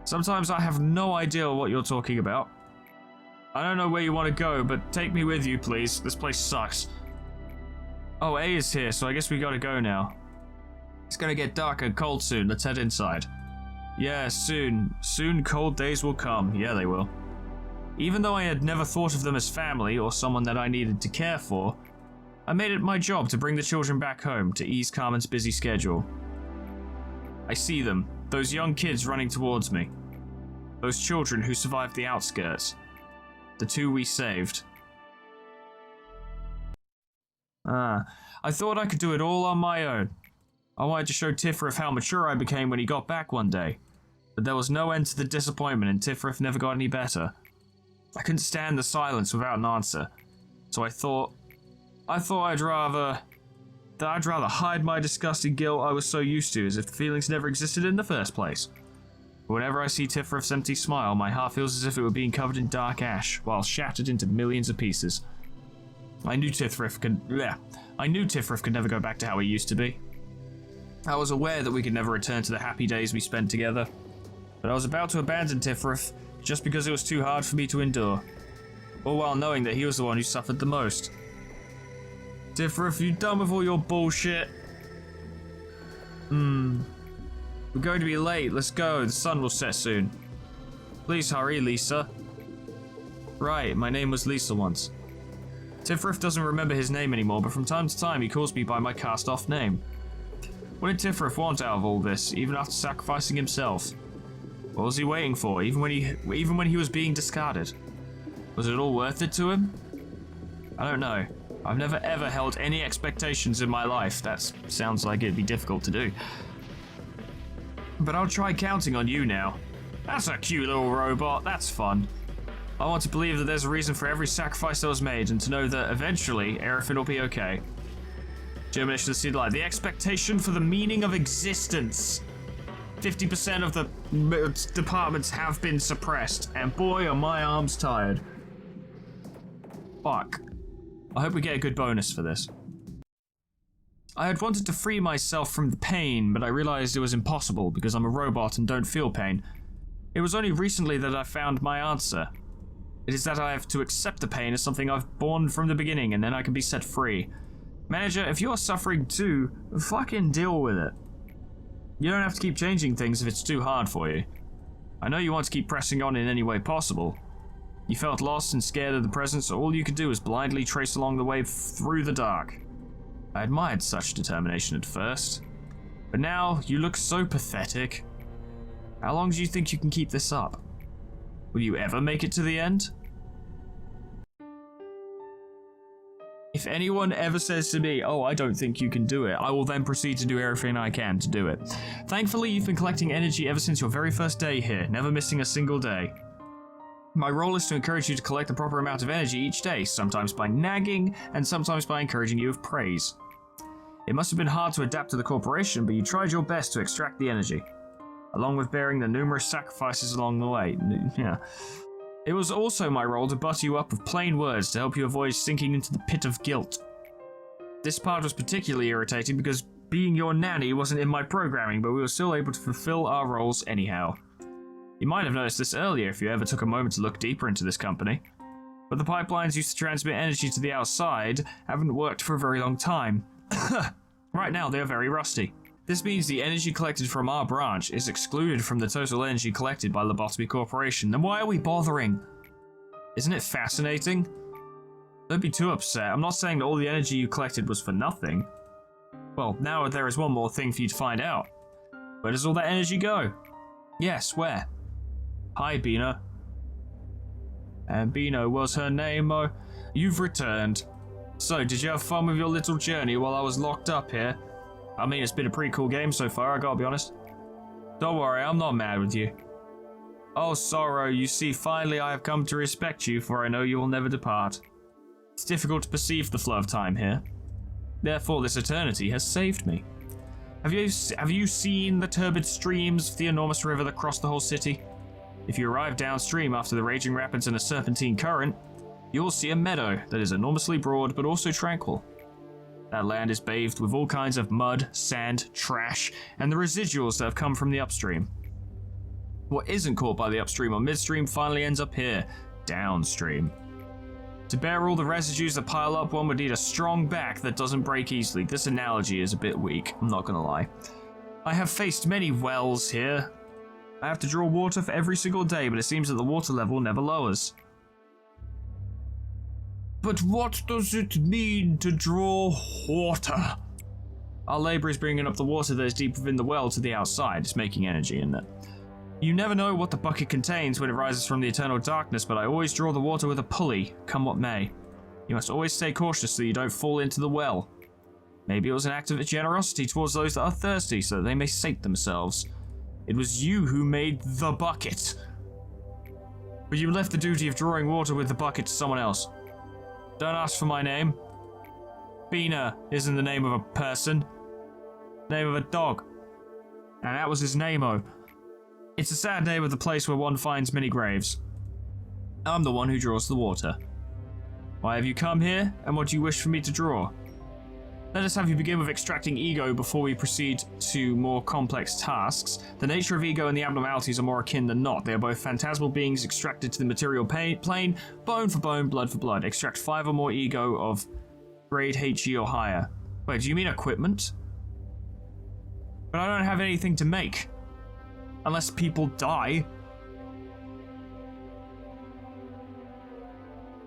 B: Sometimes I have no idea what you're talking about. I don't know where you want to go, but take me with you, please. This place sucks. Oh, A is here, so I guess we gotta go now. It's gonna get dark and cold soon. Let's head inside. Yeah, soon. Soon cold days will come. Yeah, they will. Even though I had never thought of them as family or someone that I needed to care for, I made it my job to bring the children back home to ease Carmen's busy schedule. I see them, those young kids running towards me. Those children who survived the outskirts. The 2 we saved. I thought I could do it all on my own. I wanted to show Tifrith how mature I became when he got back one day. But there was no end to the disappointment and Tifrith never got any better. I couldn't stand the silence without an answer. So I thought I'd rather hide my disgusting guilt I was so used to, as if the feelings never existed in the first place. But whenever I see Tifrif's empty smile, my heart feels as if it were being covered in dark ash, while shattered into millions of pieces. I knew Tifrif could never go back to how he used to be. I was aware that we could never return to the happy days we spent together, but I was about to abandon Tifrif just because it was too hard for me to endure, all while knowing that he was the one who suffered the most. Tifrif, you done with all your bullshit? We're going to be late, let's go, the sun will set soon. Please hurry, Lisa. Right, my name was Lisa once. Tifrif doesn't remember his name anymore, but from time to time he calls me by my cast-off name. What did Tifrif want out of all this, even after sacrificing himself? What was he waiting for, even when he was being discarded? Was it all worth it to him? I don't know. I've never ever held any expectations in my life. That sounds like it'd be difficult to do. But I'll try counting on you now. That's a cute little robot, that's fun. I want to believe that there's a reason for every sacrifice that was made, and to know that eventually everything will be okay. Germination of the seed light. The expectation for the meaning of existence. 50% of the departments have been suppressed, and boy are my arms tired. Fuck. I hope we get a good bonus for this. I had wanted to free myself from the pain, but I realized it was impossible because I'm a robot and don't feel pain. It was only recently that I found my answer. It is that I have to accept the pain as something I've borne from the beginning, and then I can be set free. Manager, if you're suffering too, fucking deal with it. You don't have to keep changing things if it's too hard for you. I know you want to keep pressing on in any way possible. You felt lost and scared of the present, so all you could do was blindly trace along the way through the dark. I admired such determination at first, but now you look so pathetic. How long do you think you can keep this up? Will you ever make it to the end? If anyone ever says to me, oh, I don't think you can do it, I will then proceed to do everything I can to do it. Thankfully, you've been collecting energy ever since your very first day here, never missing a single day. My role is to encourage you to collect the proper amount of energy each day, sometimes by nagging, and sometimes by encouraging you with praise. It must have been hard to adapt to the corporation, but you tried your best to extract the energy, along with bearing the numerous sacrifices along the way. Yeah. It was also my role to butter you up with plain words to help you avoid sinking into the pit of guilt. This part was particularly irritating because being your nanny wasn't in my programming, but we were still able to fulfill our roles anyhow. You might have noticed this earlier if you ever took a moment to look deeper into this company, but the pipelines used to transmit energy to the outside haven't worked for a very long time. Right now they are very rusty. This means the energy collected from our branch is excluded from the total energy collected by Lobotomy Corporation. Then why are we bothering? Isn't it fascinating? Don't be too upset. I'm not saying that all the energy you collected was for nothing. Well, now there is one more thing for you to find out. Where does all that energy go? Yes, where? Hi, Bina. And Bino was her name. Oh, you've returned. So, did you have fun with your little journey while I was locked up here? I mean, it's been a pretty cool game so far, I gotta be honest. Don't worry, I'm not mad with you. Oh, Sorrow, you see, finally I have come to respect you, for I know you will never depart. It's difficult to perceive the flow of time here. Therefore, this eternity has saved me. Have you seen the turbid streams of the enormous river that cross the whole city? If you arrive downstream after the raging rapids and a serpentine current, you will see a meadow that is enormously broad but also tranquil. That land is bathed with all kinds of mud, sand, trash, and the residuals that have come from the upstream. What isn't caught by the upstream or midstream finally ends up here, downstream. To bear all the residues that pile up, one would need a strong back that doesn't break easily. This analogy is a bit weak, I'm not gonna lie. I have faced many wells here. I have to draw water for every single day, but it seems that the water level never lowers. But what does it mean to draw water? Our labor is bringing up the water that is deep within the well to the outside. It's making energy in it. You never know what the bucket contains when it rises from the eternal darkness, but I always draw the water with a pulley, come what may. You must always stay cautious so you don't fall into the well. Maybe it was an act of generosity towards those that are thirsty so that they may sate themselves. It was you who made the bucket. But you left the duty of drawing water with the bucket to someone else. Don't ask for my name. Bina isn't the name of a person. Name of a dog. And that was his name-o. It's a sad name of the place where one finds many graves. I'm the one who draws the water. Why have you come here, and what do you wish for me to draw? Let us have you begin with extracting ego before we proceed to more complex tasks. The nature of ego and the abnormalities are more akin than not. They are both phantasmal beings extracted to the material plane, bone for bone, blood for blood. Extract 5 or more ego of grade HE or higher. Wait, do you mean equipment? But I don't have anything to make. Unless people die.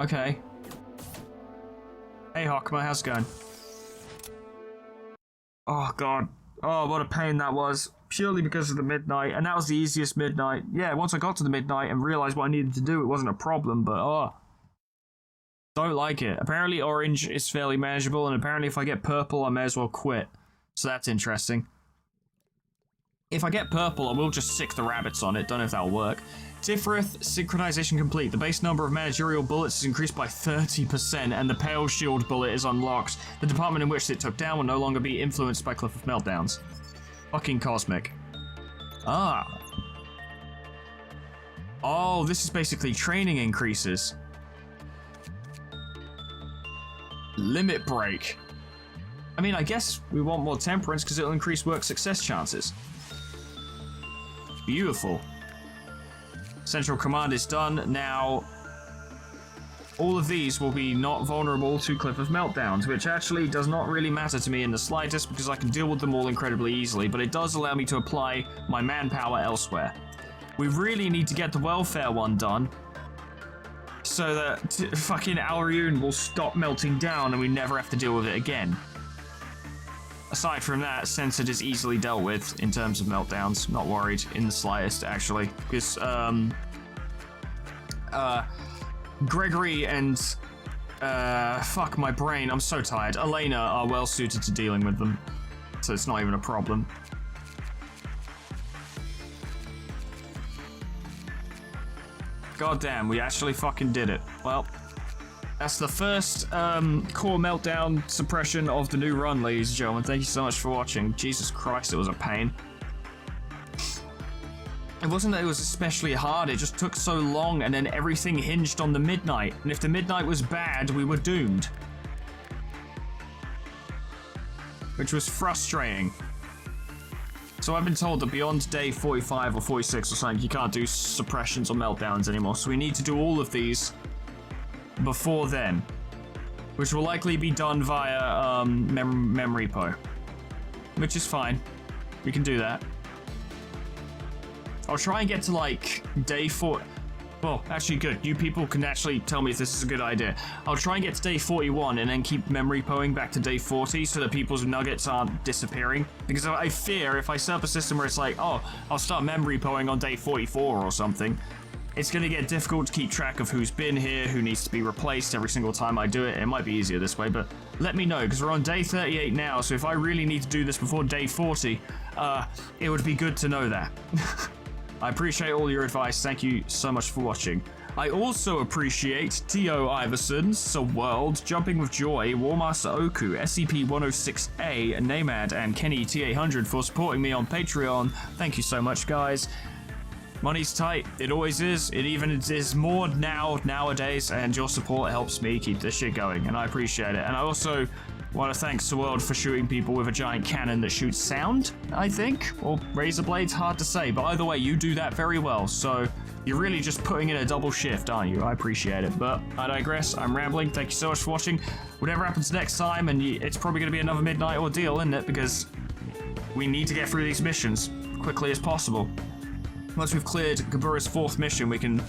B: Okay. Hey Hawkma, how's it going? Oh god. Oh, what a pain that was. Purely because of the midnight, and that was the easiest midnight. Yeah, once I got to the midnight and realized what I needed to do, it wasn't a problem, but oh. Don't like it. Apparently orange is fairly manageable, and apparently if I get purple, I may as well quit. So that's interesting. If I get purple, I will just sick the rabbits on it. Don't know if that'll work. Tifrith, synchronization complete. The base number of managerial bullets is increased by 30%, and the pale shield bullet is unlocked. The department in which it took down will no longer be influenced by Cliff of Meltdowns. Fucking cosmic. Ah. Oh, this is basically training increases. Limit break. I mean, I guess we want more temperance because it'll increase work success chances. Beautiful. Central command is done. Now, all of these will be not vulnerable to Cliff of Meltdowns, which actually does not really matter to me in the slightest because I can deal with them all incredibly easily, but it does allow me to apply my manpower elsewhere. We really need to get the welfare one done so that fucking Alrune will stop melting down and we never have to deal with it again. Aside from that, Censored is easily dealt with in terms of meltdowns. Not worried in the slightest, actually. Because, Gregory and, fuck my brain, I'm so tired. Elena are well suited to dealing with them. So it's not even a problem. God damn, we actually fucking did it. Well, that's the first core meltdown suppression of the new run, ladies and gentlemen. Thank you so much for watching. Jesus Christ, it was a pain. It wasn't that it was especially hard, it just took so long and then everything hinged on the midnight. And if the midnight was bad, we were doomed. Which was frustrating. So I've been told that beyond day 45 or 46 or something, you can't do suppressions or meltdowns anymore. So we need to do all of these before then, which will likely be done via memory repo, which is fine. We can do that. I'll try and get to like day 4. Well, actually good. You people can actually tell me if this is a good idea. I'll try and get to day 41 and then keep memory repoing back to day 40 so that people's nuggets aren't disappearing. Because I fear if I set up a system where it's like, oh, I'll start memory repoing on day 44 or something, it's going to get difficult to keep track of who's been here, who needs to be replaced every single time I do it. It might be easier this way, but let me know, because we're on day 38 now, so if I really need to do this before day 40, it would be good to know that. I appreciate all your advice. Thank you so much for watching. I also appreciate T.O. Iverson, Sir World, Jumping with Joy, Warmaster Oku, SCP-106A, Namad, and Kenny T800 for supporting me on Patreon. Thank you so much, guys. Money's tight. It always is. It even is more nowadays, and your support helps me keep this shit going, and I appreciate it. And I also want to thank Sir World for shooting people with a giant cannon that shoots sound, I think? Or razor blades? Hard to say, but either way, you do that very well, so you're really just putting in a double shift, aren't you? I appreciate it, but I digress. I'm rambling. Thank you so much for watching. Whatever happens next time, and it's probably going to be another midnight ordeal, isn't it? Because we need to get through these missions quickly as possible. Once we've cleared Gabura's 4th mission, we can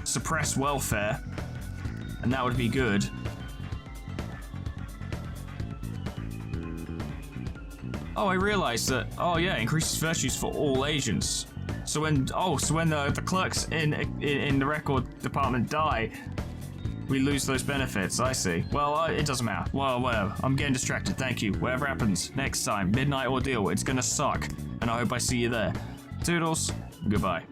B: suppress welfare, and that would be good. Oh, I realized that, oh yeah, increases virtues for all agents. So when the clerks in the record department die, we lose those benefits. I see. Well, it doesn't matter. Well, whatever. I'm getting distracted. Thank you. Whatever happens next time, Midnight Ordeal, it's gonna suck, and I hope I see you there. Toodles. Goodbye.